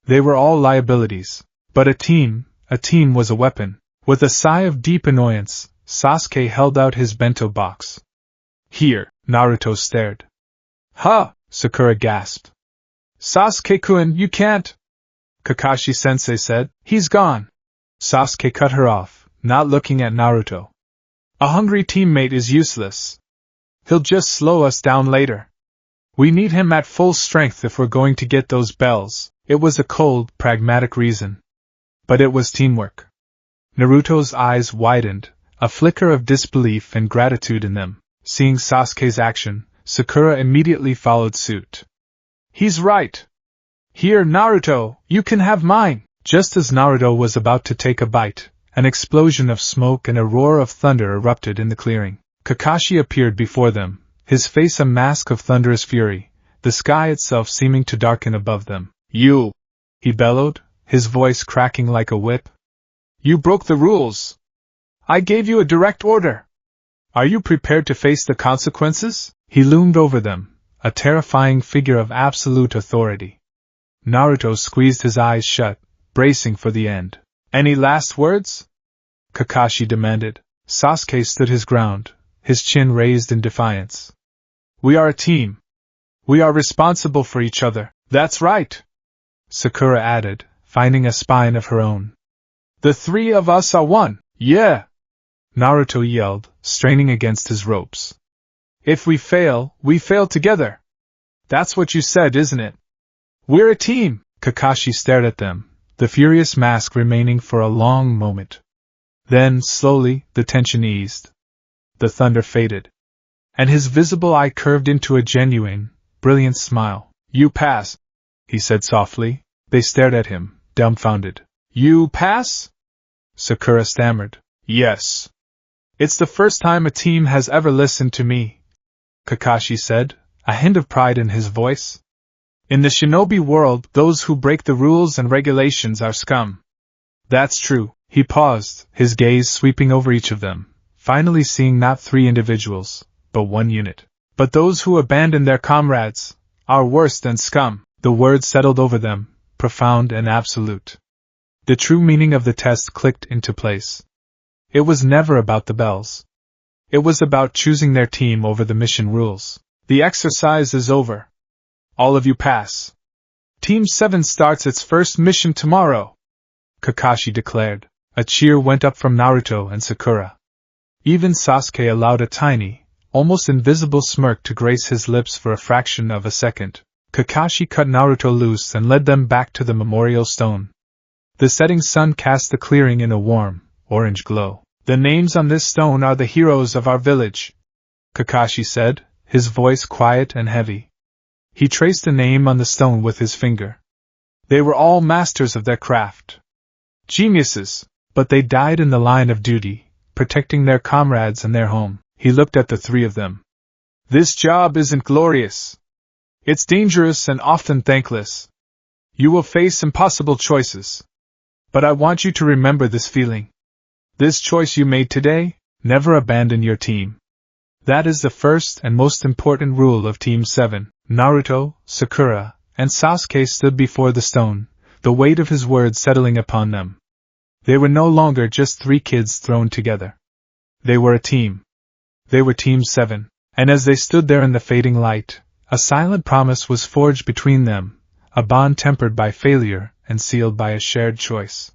They were all liabilities. But a team was a weapon. With a sigh of deep annoyance, Sasuke held out his bento box. Here, Naruto stared. Ha! Sakura gasped. Sasuke-kun, you can't! Kakashi-sensei said. He's gone. Sasuke cut her off, not looking at Naruto. A hungry teammate is useless. He'll just slow us down later. We need him at full strength if we're going to get those bells. It was a cold, pragmatic reason. But it was teamwork. Naruto's eyes widened, a flicker of disbelief and gratitude in them. Seeing Sasuke's action, Sakura immediately followed suit. He's right. Here, Naruto, you can have mine. Just as Naruto was about to take a bite, an explosion of smoke and a roar of thunder erupted in the clearing. Kakashi appeared before them, his face a mask of thunderous fury, the sky itself seeming to darken above them. You! He bellowed, his voice cracking like a whip. You broke the rules. I gave you a direct order. Are you prepared to face the consequences? He loomed over them, a terrifying figure of absolute authority. Naruto squeezed his eyes shut, bracing for the end. Any last words? Kakashi demanded. Sasuke stood his ground, his chin raised in defiance. We are a team. We are responsible for each other. That's right, Sakura added, finding a spine of her own. The three of us are one, yeah! Naruto yelled, straining against his ropes. If we fail together. That's what you said, isn't it? We're a team! Kakashi stared at them, the furious mask remaining for a long moment. Then, slowly, the tension eased. The thunder faded. And his visible eye curved into a genuine, brilliant smile. You pass, he said softly. They stared at him, dumbfounded. You pass? Sakura stammered. Yes. It's the first time a team has ever listened to me, Kakashi said, a hint of pride in his voice. In the shinobi world, those who break the rules and regulations are scum. That's true. He paused, his gaze sweeping over each of them, finally seeing not three individuals, but one unit. But those who abandon their comrades are worse than scum. The words settled over them, profound and absolute. The true meaning of the test clicked into place. It was never about the bells. It was about choosing their team over the mission rules. The exercise is over. All of you pass. Team 7 starts its first mission tomorrow, Kakashi declared. A cheer went up from Naruto and Sakura. Even Sasuke allowed a tiny, almost invisible smirk to grace his lips for a fraction of a second. Kakashi cut Naruto loose and led them back to the memorial stone. The setting sun cast the clearing in a warm, orange glow. The names on this stone are the heroes of our village, Kakashi said, his voice quiet and heavy. He traced a name on the stone with his finger. They were all masters of their craft. Geniuses, but they died in the line of duty, protecting their comrades and their home. He looked at the three of them. This job isn't glorious. It's dangerous and often thankless. You will face impossible choices. But I want you to remember this feeling. This choice you made today, never abandon your team. That is the first and most important rule of Team 7. Naruto, Sakura, and Sasuke stood before the stone, the weight of his words settling upon them. They were no longer just 3 kids thrown together. They were a team. They were Team 7, and as they stood there in the fading light, a silent promise was forged between them, a bond tempered by failure and sealed by a shared choice.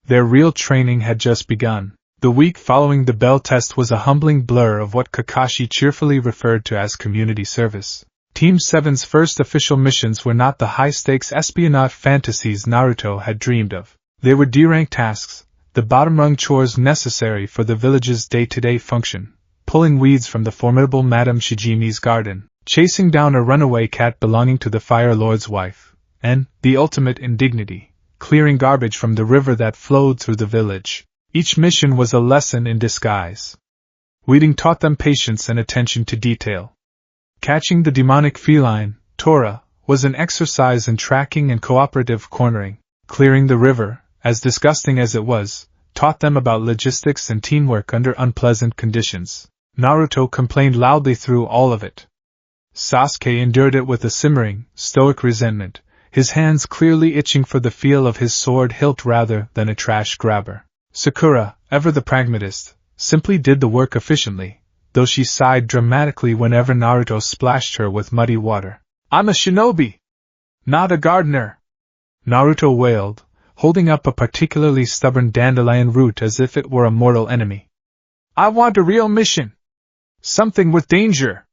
Their real training had just begun. The week following the Bell test was a humbling blur of what Kakashi cheerfully referred to as community service. Team 7's first official missions were not the high-stakes espionage fantasies Naruto had dreamed of. They were D-rank tasks, the bottom-rung chores necessary for the village's day-to-day function, pulling weeds from the formidable Madame Shijimi's garden, chasing down a runaway cat belonging to the Fire Lord's wife, and, the ultimate indignity, clearing garbage from the river that flowed through the village. Each mission was a lesson in disguise. Weeding taught them patience and attention to detail. Catching the demonic feline, Tora, was an exercise in tracking and cooperative cornering. Clearing the river, as disgusting as it was, taught them about logistics and teamwork under unpleasant conditions. Naruto complained loudly through all of it. Sasuke endured it with a simmering, stoic resentment, his hands clearly itching for the feel of his sword hilt rather than a trash grabber. Sakura, ever the pragmatist, simply did the work efficiently, though she sighed dramatically whenever Naruto splashed her with muddy water. "I'm a shinobi, not a gardener," Naruto wailed, holding up a particularly stubborn dandelion root as if it were a mortal enemy. "I want a real mission. Something with danger.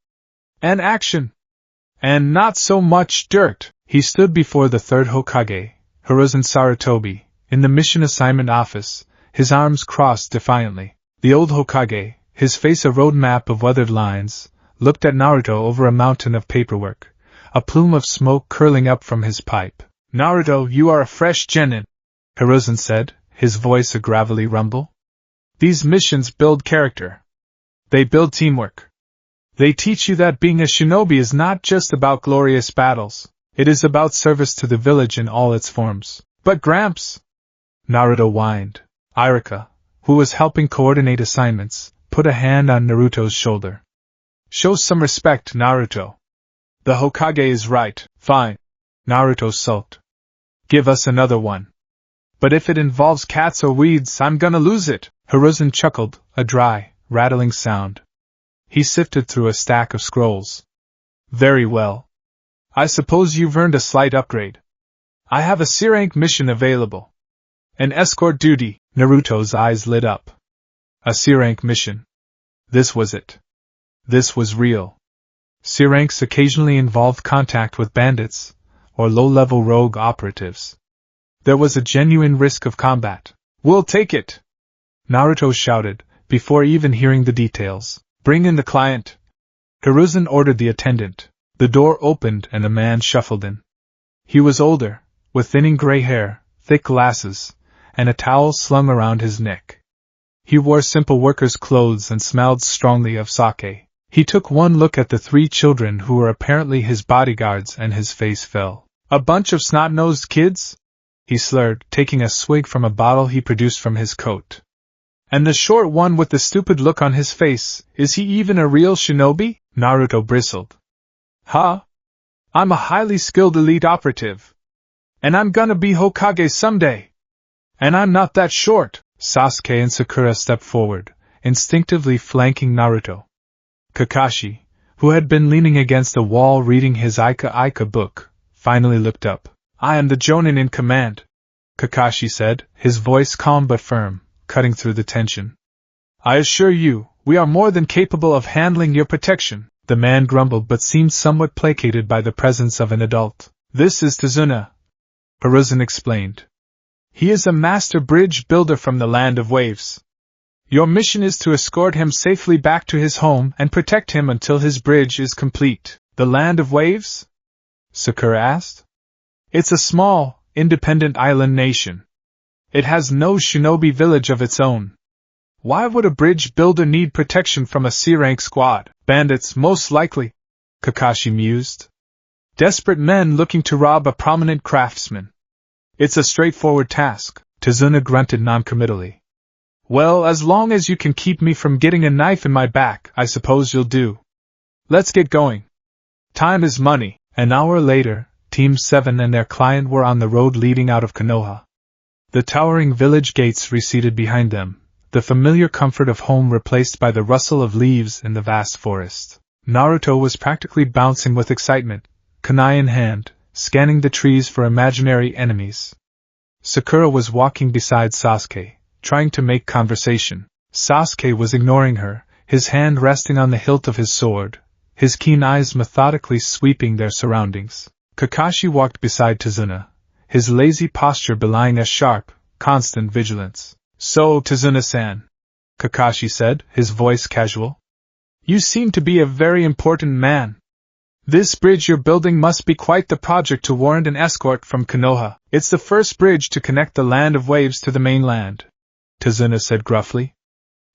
And action. And not so much dirt." He stood before the third Hokage, Hiruzen Sarutobi, in the mission assignment office, his arms crossed defiantly. The old Hokage, his face a road map of weathered lines, looked at Naruto over a mountain of paperwork, a plume of smoke curling up from his pipe. "Naruto, you are a fresh genin," Hiruzen said, his voice a gravelly rumble. "These missions build character. They build teamwork. They teach you that being a shinobi is not just about glorious battles, it is about service to the village in all its forms." "But Gramps," Naruto whined. Irika, who was helping coordinate assignments, put a hand on Naruto's shoulder. "Show some respect, Naruto. The Hokage is right." "Fine," Naruto sulked. "Give us another one. But if it involves cats or weeds, I'm gonna lose it." Hiruzen chuckled, a dry, rattling sound. He sifted through a stack of scrolls. "Very well. I suppose you've earned a slight upgrade. I have a C-rank mission available. An escort duty." Naruto's eyes lit up. A C-rank mission. This was it. This was real. C-ranks occasionally involved contact with bandits, or low-level rogue operatives. There was a genuine risk of combat. "We'll take it!" Naruto shouted, before even hearing the details. "Bring in the client." Hiruzen ordered the attendant. The door opened and a man shuffled in. He was older, with thinning gray hair, thick glasses, and a towel slung around his neck. He wore simple worker's clothes and smelled strongly of sake. He took one look at the 3 children who were apparently his bodyguards and his face fell. "A bunch of snot-nosed kids?" he slurred, taking a swig from a bottle he produced from his coat. "And the short one with the stupid look on his face, is he even a real shinobi?" Naruto bristled. "Huh? I'm a highly skilled elite operative. And I'm gonna be Hokage someday. And I'm not that short." Sasuke and Sakura stepped forward, instinctively flanking Naruto. Kakashi, who had been leaning against a wall reading his Ika book, finally looked up. "I am the Jonin in command," Kakashi said, his voice calm but firm, cutting through the tension. "I assure you, we are more than capable of handling your protection." The man grumbled but seemed somewhat placated by the presence of an adult. "This is Tazuna," Hiruzen explained. "He is a master bridge builder from the Land of Waves. Your mission is to escort him safely back to his home and protect him until his bridge is complete." "The Land of Waves?" Sakura asked. "It's a small, independent island nation. It has no shinobi village of its own. Why would a bridge builder need protection from a C-rank squad?" "Bandits, most likely," Kakashi mused. "Desperate men looking to rob a prominent craftsman. It's a straightforward task." Tazuna grunted noncommittally. "Well, as long as you can keep me from getting a knife in my back, I suppose you'll do. Let's get going. Time is money." An hour later, Team 7 and their client were on the road leading out of Konoha. The towering village gates receded behind them, the familiar comfort of home replaced by the rustle of leaves in the vast forest. Naruto was practically bouncing with excitement, kunai in hand, scanning the trees for imaginary enemies. Sakura was walking beside Sasuke, trying to make conversation. Sasuke was ignoring her, his hand resting on the hilt of his sword, his keen eyes methodically sweeping their surroundings. Kakashi walked beside Tazuna, his lazy posture belying a sharp, constant vigilance. "So, Tazuna-san," Kakashi said, his voice casual. "You seem to be a very important man. This bridge you're building must be quite the project to warrant an escort from Konoha. It's the first bridge to connect the land of waves to the mainland," Tazuna said gruffly.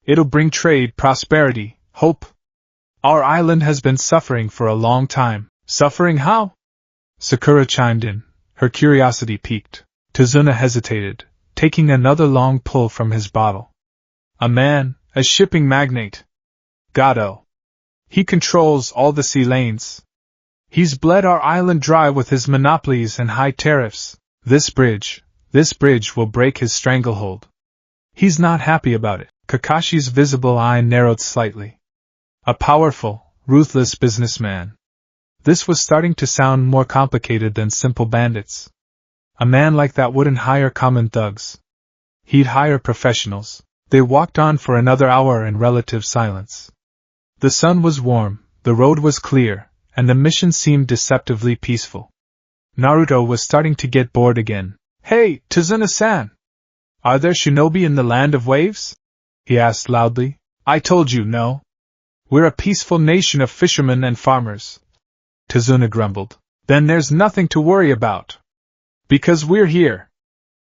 "It'll bring trade, prosperity, hope. Our island has been suffering for a long time." "Suffering how?" Sakura chimed in, her curiosity piqued. Tazuna hesitated, taking another long pull from his bottle. A shipping magnate. Gato. He controls all the sea lanes. He's bled our island dry with his monopolies and high tariffs. This bridge will break his stranglehold. He's not happy about it." Kakashi's visible eye narrowed slightly. A powerful, ruthless businessman. This was starting to sound more complicated than simple bandits. A man like that wouldn't hire common thugs. He'd hire professionals. They walked on for another hour in relative silence. The sun was warm, the road was clear, and the mission seemed deceptively peaceful. Naruto was starting to get bored again. "Hey, Tazuna-san! Are there shinobi in the land of waves?" he asked loudly. "I told you no. We're a peaceful nation of fishermen and farmers," Tazuna grumbled. "Then there's nothing to worry about. Because we're here.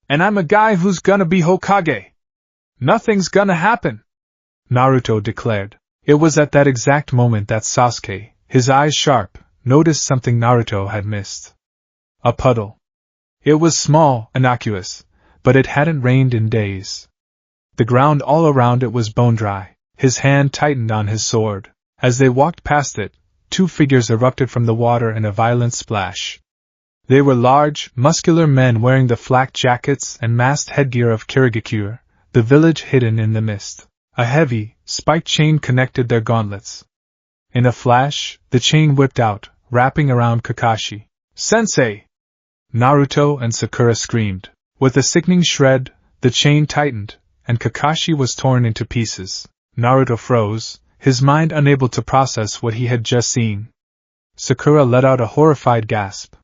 And I'm a guy who's gonna be Hokage. Nothing's gonna happen," Naruto declared. It was at that exact moment that Sasuke, his eyes sharp, noticed something Naruto had missed. A puddle. It was small, innocuous, but it hadn't rained in days. The ground all around it was bone dry. His hand tightened on his sword. As they walked past it, two figures erupted from the water in a violent splash. They were large, muscular men wearing the flak jackets and masked headgear of Kirigakure, the village hidden in the mist. A heavy, spiked chain connected their gauntlets. In a flash, the chain whipped out, wrapping around Kakashi. "Sensei!" Naruto and Sakura screamed. With a sickening shred, the chain tightened, and Kakashi was torn into pieces. Naruto froze, his mind unable to process what he had just seen. Sakura let out a horrified gasp.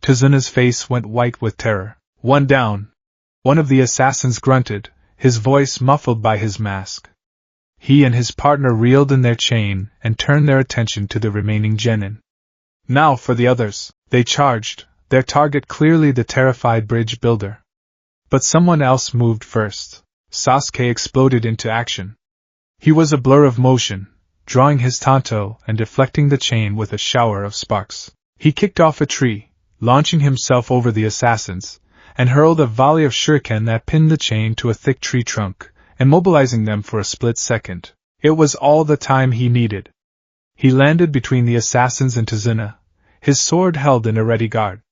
Tazuna's face went white with terror. "One down!" One of the assassins grunted, his voice muffled by his mask. He and his partner reeled in their chain and turned their attention to the remaining genin. Now for the others, they charged, their target clearly the terrified bridge builder. But someone else moved first. Sasuke exploded into action. He was a blur of motion, drawing his tanto and deflecting the chain with a shower of sparks. He kicked off a tree, launching himself over the assassins, and hurled a volley of shuriken that pinned the chain to a thick tree trunk, immobilizing them for a split second. It was all the time he needed. He landed between the assassins and Tazuna, his sword held in a ready guard.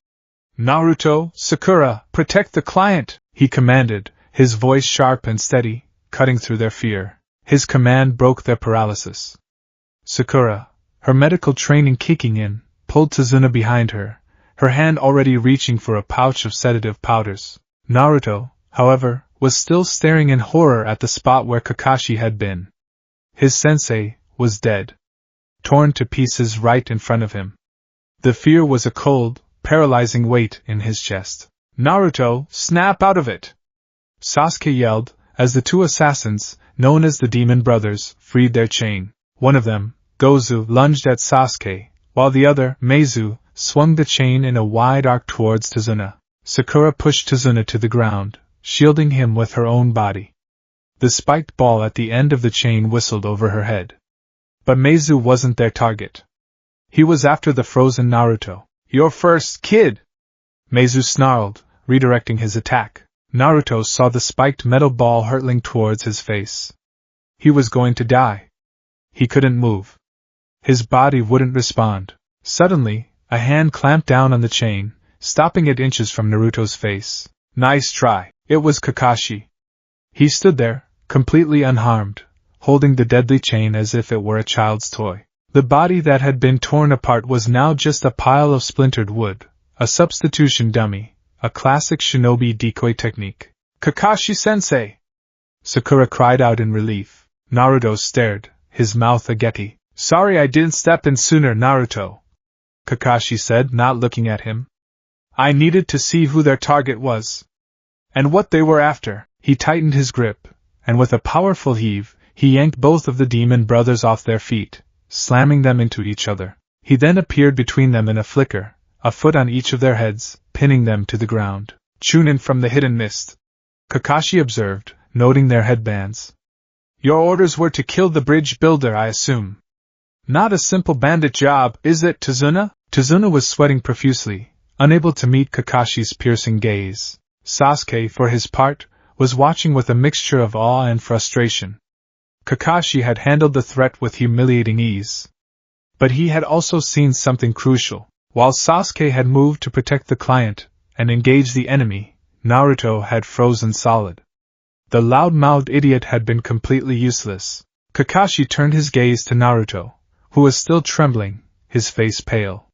"Naruto, Sakura, protect the client!" he commanded, his voice sharp and steady, cutting through their fear. His command broke their paralysis. Sakura, her medical training kicking in, pulled Tazuna behind her, her hand already reaching for a pouch of sedative powders. Naruto, however, was still staring in horror at the spot where Kakashi had been. His sensei was dead, torn to pieces right in front of him. The fear was a cold, paralyzing weight in his chest. "Naruto, snap out of it!" Sasuke yelled, as the two assassins, known as the Demon Brothers, freed their chain. One of them, Gozu, lunged at Sasuke, while the other, Meizu, swung the chain in a wide arc towards Tazuna. Sakura pushed Tazuna to the ground, shielding him with her own body. The spiked ball at the end of the chain whistled over her head. But Meizu wasn't their target. He was after the frozen Naruto. "You're first, kid!" Meizu snarled, redirecting his attack. Naruto saw the spiked metal ball hurtling towards his face. He was going to die. He couldn't move. His body wouldn't respond. Suddenly, A hand clamped down on the chain, stopping it inches from Naruto's face. Nice try. It was Kakashi. He stood there, completely unharmed, holding the deadly chain as if it were a child's toy. The body that had been torn apart was now just a pile of splintered wood, a substitution dummy, a classic shinobi decoy technique. Kakashi-sensei! Sakura cried out in relief. Naruto stared, his mouth ageki. Sorry I didn't step in sooner, Naruto, Kakashi said, not looking at him. I needed to see who their target was. And what they were after. He tightened his grip, and with a powerful heave, he yanked both of the demon brothers off their feet, slamming them into each other. He then appeared between them in a flicker, a foot on each of their heads, pinning them to the ground. Chunin from the hidden mist, Kakashi observed, noting their headbands. Your orders were to kill the bridge builder, I assume. Not a simple bandit job, is it, Tazuna? Tazuna was sweating profusely, unable to meet Kakashi's piercing gaze. Sasuke, for his part, was watching with a mixture of awe and frustration. Kakashi had handled the threat with humiliating ease. But he had also seen something crucial. While Sasuke had moved to protect the client and engage the enemy, Naruto had frozen solid. The loud-mouthed idiot had been completely useless. Kakashi turned his gaze to Naruto, who was still trembling, his face pale.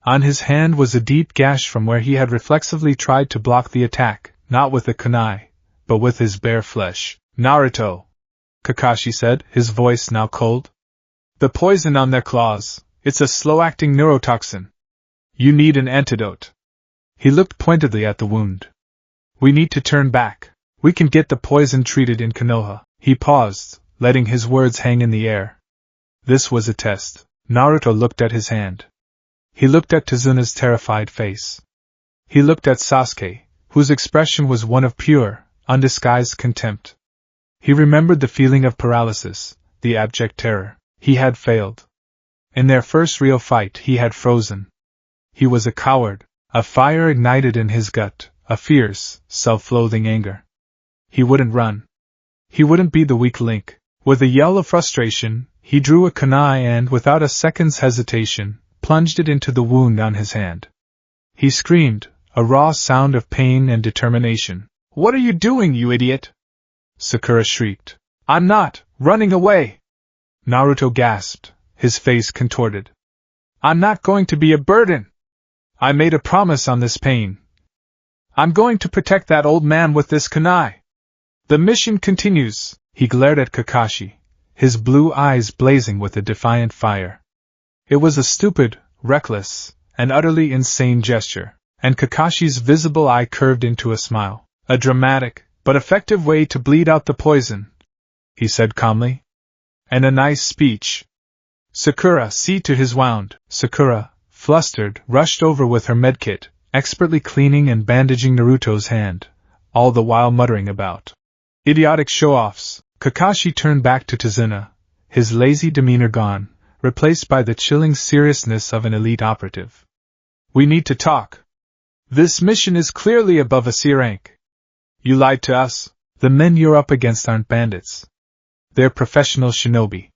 On his hand was a deep gash from where he had reflexively tried to block the attack, not with a kunai, but with his bare flesh. Naruto, Kakashi said, his voice now cold. The poison on their claws, it's a slow-acting neurotoxin. You need an antidote. He looked pointedly at the wound. We need to turn back. We can get the poison treated in Konoha. He paused, letting his words hang in the air. This was a test. Naruto looked at his hand. He looked at Tazuna's terrified face. He looked at Sasuke, whose expression was one of pure, undisguised contempt. He remembered the feeling of paralysis, the abject terror. He had failed. In their first real fight he had frozen. He was a coward. A fire ignited in his gut, a fierce, self-loathing anger. He wouldn't run. He wouldn't be the weak link. With a yell of frustration, he drew a kunai and, without a second's hesitation, plunged it into the wound on his hand. He screamed, a raw sound of pain and determination. What are you doing, you idiot? Sakura shrieked. I'm not running away. Naruto gasped, his face contorted. I'm not going to be a burden. I made a promise on this pain. I'm going to protect that old man with this kunai. The mission continues. He glared at Kakashi, his blue eyes blazing with a defiant fire. It was a stupid, reckless, and utterly insane gesture, and Kakashi's visible eye curved into a smile. A dramatic, but effective way to bleed out the poison, he said calmly. And a nice speech. Sakura, see to his wound. Sakura, flustered, rushed over with her medkit, expertly cleaning and bandaging Naruto's hand, all the while muttering about idiotic show-offs. Kakashi turned back to Tazuna, his lazy demeanor gone, replaced by the chilling seriousness of an elite operative. We need to talk. This mission is clearly above a C rank. You lied to us. The men you're up against aren't bandits. They're professional shinobi.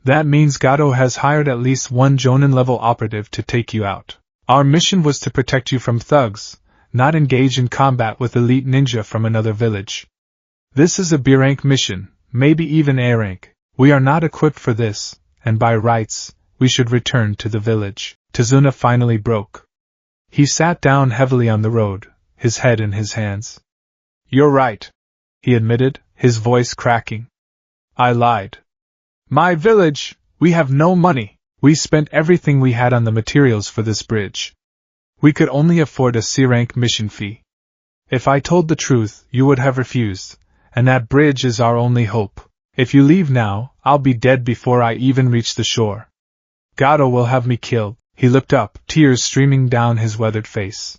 That means Gato has hired at least one Jonin-level operative to take you out. Our mission was to protect you from thugs, not engage in combat with elite ninja from another village. This is a B rank mission, maybe even A rank. We are not equipped for this, and by rights, we should return to the village. Tazuna finally broke. He sat down heavily on the road, his head in his hands. You're right, he admitted, his voice cracking. I lied. My village, we have no money. We spent everything we had on the materials for this bridge. We could only afford a C-rank mission fee. If I told the truth, you would have refused, and that bridge is our only hope. If you leave now, I'll be dead before I even reach the shore. Gato will have me killed. He looked up, tears streaming down his weathered face.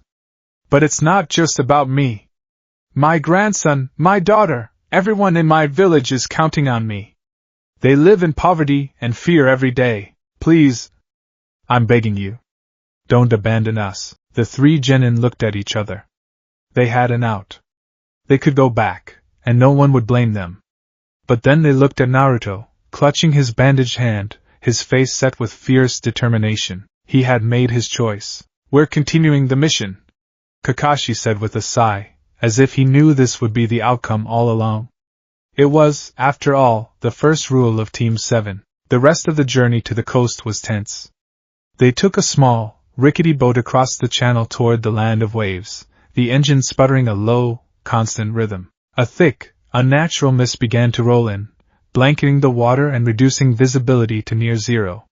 But it's not just about me. My grandson, my daughter, everyone in my village is counting on me. They live in poverty and fear every day. Please, I'm begging you. Don't abandon us. The three genin looked at each other. They had an out. They could go back, and no one would blame them. But then they looked at Naruto, clutching his bandaged hand, his face set with fierce determination. He had made his choice. "We're continuing the mission," Kakashi said with a sigh, as if he knew this would be the outcome all along. It was, after all, the first rule of Team 7. The rest of the journey to the coast was tense. They took a small, rickety boat across the channel toward the land of waves, the engine sputtering a low, constant rhythm. A thick, unnatural mist began to roll in, blanketing the water and reducing visibility to near zero.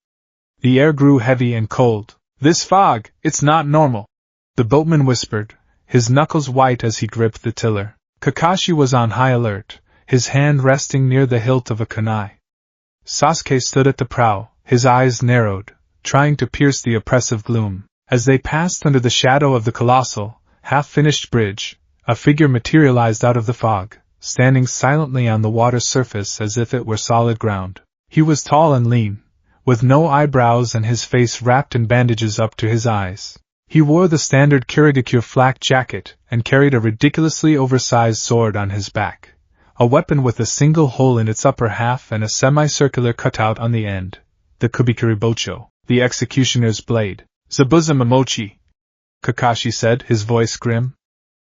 The air grew heavy and cold. "This fog, it's not normal," the boatman whispered, his knuckles white as he gripped the tiller. Kakashi was on high alert, his hand resting near the hilt of a kunai. Sasuke stood at the prow, his eyes narrowed, trying to pierce the oppressive gloom. As they passed under the shadow of the colossal, half-finished bridge, a figure materialized out of the fog, standing silently on the water's surface as if it were solid ground. He was tall and lean, with no eyebrows and his face wrapped in bandages up to his eyes. He wore the standard Kirigakure flak jacket and carried a ridiculously oversized sword on his back, a weapon with a single hole in its upper half and a semicircular cutout on the end, the Kubikiri Bocho, the executioner's blade. "Zabuza Momochi," Kakashi said, his voice grim.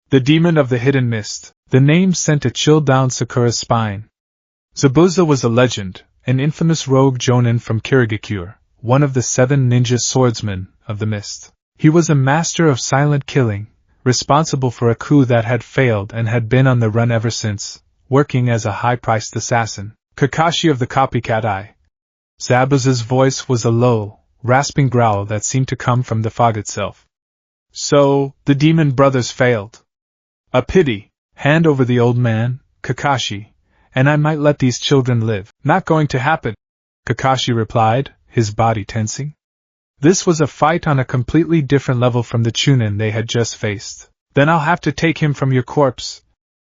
"The demon of the hidden mist." The name sent a chill down Sakura's spine. Zabuza was a legend, an infamous rogue jonin from Kirigakure, one of the 7 ninja swordsmen of the mist. He was a master of silent killing, responsible for a coup that had failed and had been on the run ever since, working as a high-priced assassin. "Kakashi of the Copycat Eye." Zabuza's voice was a low, rasping growl that seemed to come from the fog itself. "So, the demon brothers failed. A pity. Hand over the old man, Kakashi, and I might let these children live." "Not going to happen," Kakashi replied, his body tensing. This was a fight on a completely different level from the Chunin they had just faced. "Then I'll have to take him from your corpse,"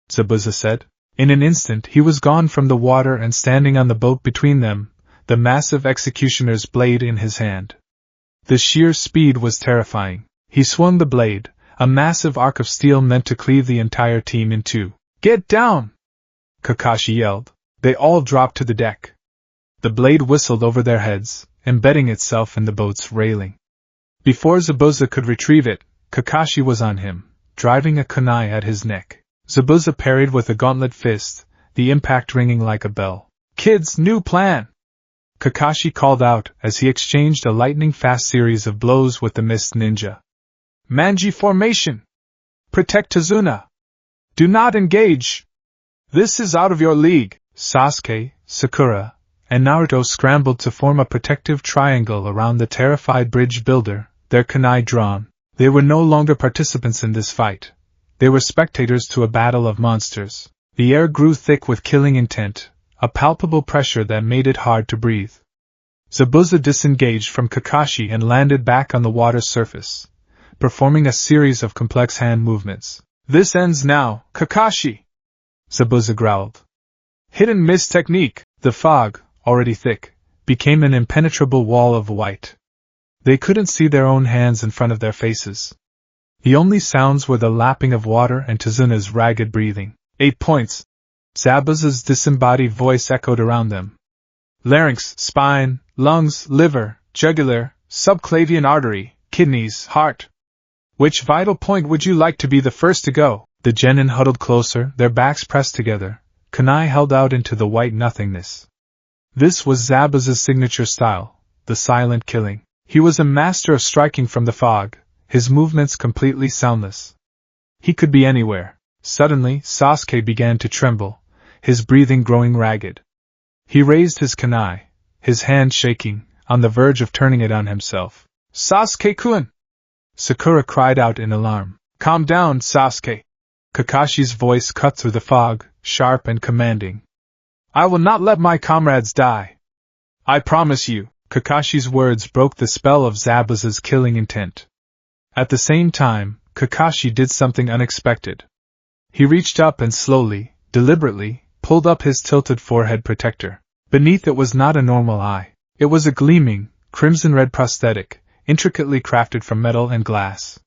Zabuza said. In an instant he was gone from the water and standing on the boat between them, the massive executioner's blade in his hand. The sheer speed was terrifying. He swung the blade, a massive arc of steel meant to cleave the entire team in two. "Get down!" Kakashi yelled. They all dropped to the deck. The blade whistled over their heads, embedding itself in the boat's railing. Before Zabuza could retrieve it, Kakashi was on him, driving a kunai at his neck. Zabuza parried with a gauntlet fist, the impact ringing like a bell. "Kids, new plan!" Kakashi called out as he exchanged a lightning-fast series of blows with the Mist Ninja. "Manji formation! Protect Tazuna! Do not engage! This is out of your league!" Sasuke, Sakura, and Naruto scrambled to form a protective triangle around the terrified bridge builder, their kunai drawn. They were no longer participants in this fight. They were spectators to a battle of monsters. The air grew thick with killing intent, a palpable pressure that made it hard to breathe. Zabuza disengaged from Kakashi and landed back on the water's surface, performing a series of complex hand movements. "This ends now, Kakashi!" Zabuza growled. Hidden mist technique. The fog, already thick, became an impenetrable wall of white. They couldn't see their own hands in front of their faces. The only sounds were the lapping of water and Tazuna's ragged breathing. 8 points. Zabuza's disembodied voice echoed around them. Larynx, spine, lungs, liver, jugular, subclavian artery, kidneys, heart. Which vital point would you like to be the first to go? The genin huddled closer, their backs pressed together, kunai held out into the white nothingness. This was Zabuza's signature style, the silent killing. He was a master of striking from the fog, his movements completely soundless. He could be anywhere. Suddenly, Sasuke began to tremble, his breathing growing ragged. He raised his kunai, his hand shaking, on the verge of turning it on himself. "Sasuke-kun!" Sakura cried out in alarm. "Calm down, Sasuke!" Kakashi's voice cut through the fog, sharp and commanding. "I will not let my comrades die. I promise you." Kakashi's words broke the spell of Zabuza's killing intent. At the same time, Kakashi did something unexpected. He reached up and slowly, deliberately, pulled up his tilted forehead protector. Beneath it was not a normal eye. It was a gleaming, crimson-red prosthetic, intricately crafted from metal and glass.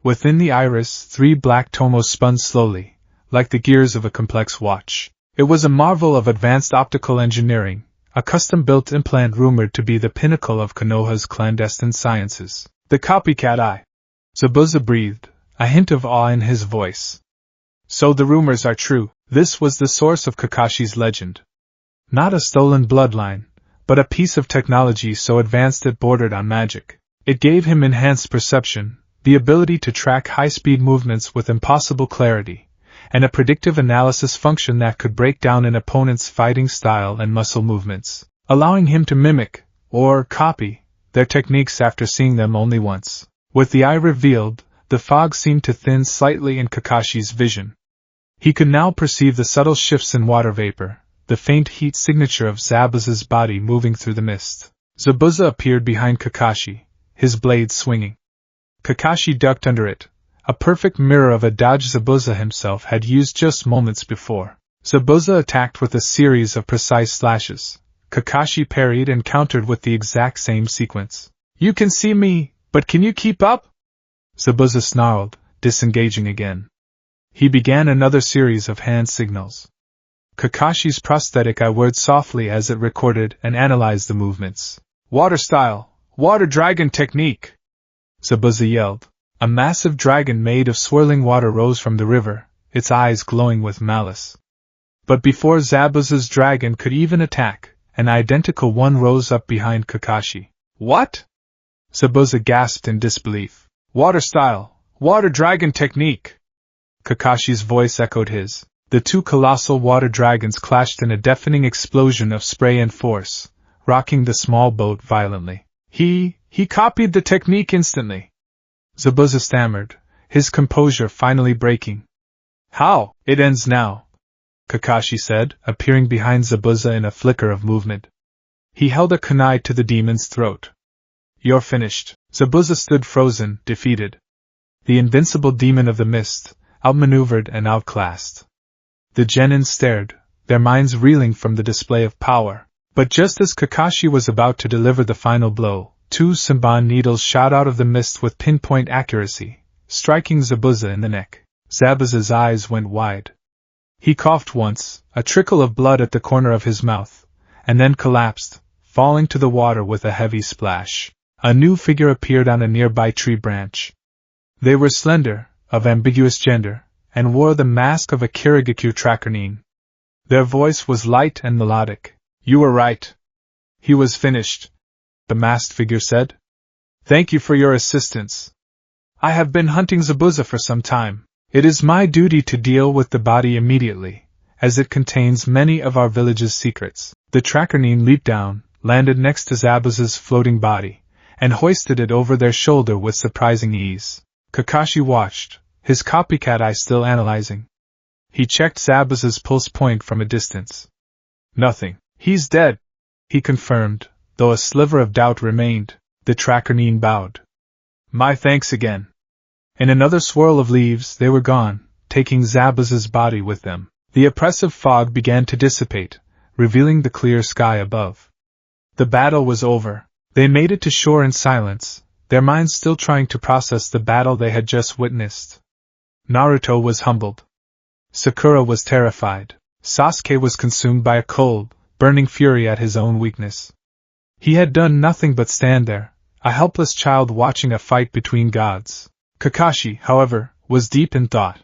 Within the iris, 3 black tomos spun slowly, like the gears of a complex watch. It was a marvel of advanced optical engineering, a custom-built implant rumored to be the pinnacle of Konoha's clandestine sciences. The copycat eye. Zabuza breathed, a hint of awe in his voice. So the rumors are true. This was the source of Kakashi's legend. Not a stolen bloodline, but a piece of technology so advanced it bordered on magic. It gave him enhanced perception, the ability to track high-speed movements with impossible clarity, and a predictive analysis function that could break down an opponent's fighting style and muscle movements, allowing him to mimic, or copy, their techniques after seeing them only once. With the eye revealed, the fog seemed to thin slightly in Kakashi's vision. He could now perceive the subtle shifts in water vapor, the faint heat signature of Zabuza's body moving through the mist. Zabuza appeared behind Kakashi, his blade swinging. Kakashi ducked under it, a perfect mirror of a dodge Zabuza himself had used just moments before. Zabuza attacked with a series of precise slashes. Kakashi parried and countered with the exact same sequence. "You can see me, but can you keep up?" Zabuza snarled, disengaging again. He began another series of hand signals. Kakashi's prosthetic eye whirred softly as it recorded and analyzed the movements. "Water style! Water dragon technique!" Zabuza yelled. A massive dragon made of swirling water rose from the river, its eyes glowing with malice. But before Zabuza's dragon could even attack, an identical one rose up behind Kakashi. "What?" Zabuza gasped in disbelief. "Water style! Water dragon technique!" Kakashi's voice echoed his. The two colossal water dragons clashed in a deafening explosion of spray and force, rocking the small boat violently. He copied the technique instantly," Zabuza stammered, his composure finally breaking. "How? It ends now," Kakashi said, appearing behind Zabuza in a flicker of movement. He held a kunai to the demon's throat. "You're finished." Zabuza stood frozen, defeated. The invincible demon of the mist, outmaneuvered and outclassed. The genin stared, their minds reeling from the display of power. But just as Kakashi was about to deliver the final blow, two Simban needles shot out of the mist with pinpoint accuracy, striking Zabuza in the neck. Zabuza's eyes went wide. He coughed once, a trickle of blood at the corner of his mouth, and then collapsed, falling to the water with a heavy splash. A new figure appeared on a nearby tree branch. They were slender, of ambiguous gender, and wore the mask of a Kirigakure trackerine. Their voice was light and melodic. "You were right. He was finished," the masked figure said. "Thank you for your assistance. I have been hunting Zabuza for some time. It is my duty to deal with the body immediately, as it contains many of our village's secrets." The trackerine leaped down, landed next to Zabuza's floating body, and hoisted it over their shoulder with surprising ease. Kakashi watched, his copycat eye still analyzing. He checked Zabuza's pulse point from a distance. "Nothing. He's dead," he confirmed, though a sliver of doubt remained. The trackerine bowed. "My thanks again." In another swirl of leaves, they were gone, taking Zabuza's body with them. The oppressive fog began to dissipate, revealing the clear sky above. The battle was over. They made it to shore in silence, their minds still trying to process the battle they had just witnessed. Naruto was humbled. Sakura was terrified. Sasuke was consumed by a cold, burning fury at his own weakness. He had done nothing but stand there, a helpless child watching a fight between gods. Kakashi, however, was deep in thought.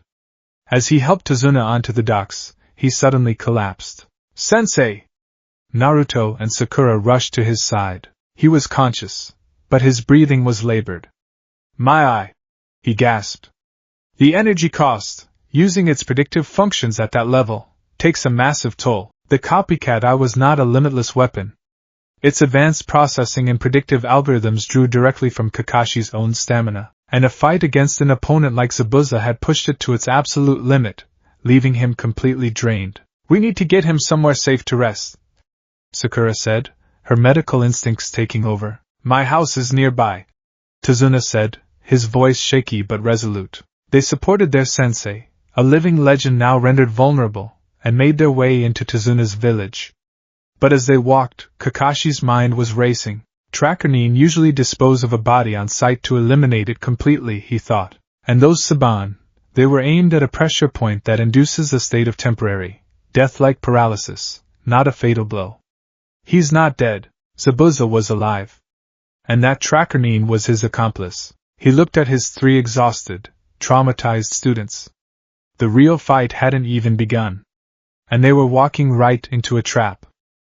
As he helped Tazuna onto the docks, he suddenly collapsed. "Sensei!" Naruto and Sakura rushed to his side. He was conscious, but his breathing was labored. "My eye!" he gasped. "The energy cost, using its predictive functions at that level, takes a massive toll." The copycat eye was not a limitless weapon. Its advanced processing and predictive algorithms drew directly from Kakashi's own stamina, and a fight against an opponent like Zabuza had pushed it to its absolute limit, leaving him completely drained. "We need to get him somewhere safe to rest," Sakura said, her medical instincts taking over. "My house is nearby," Tazuna said, his voice shaky but resolute. They supported their sensei, a living legend now rendered vulnerable, and made their way into Tazuna's village. But as they walked, Kakashi's mind was racing. Trackerine usually dispose of a body on sight to eliminate it completely, he thought. And those Saban, they were aimed at a pressure point that induces a state of temporary, death-like paralysis, not a fatal blow. He's not dead. Zabuza was alive. And that Trackerine was his accomplice. He looked at his 3 exhausted, traumatized students. The real fight hadn't even begun. And they were walking right into a trap.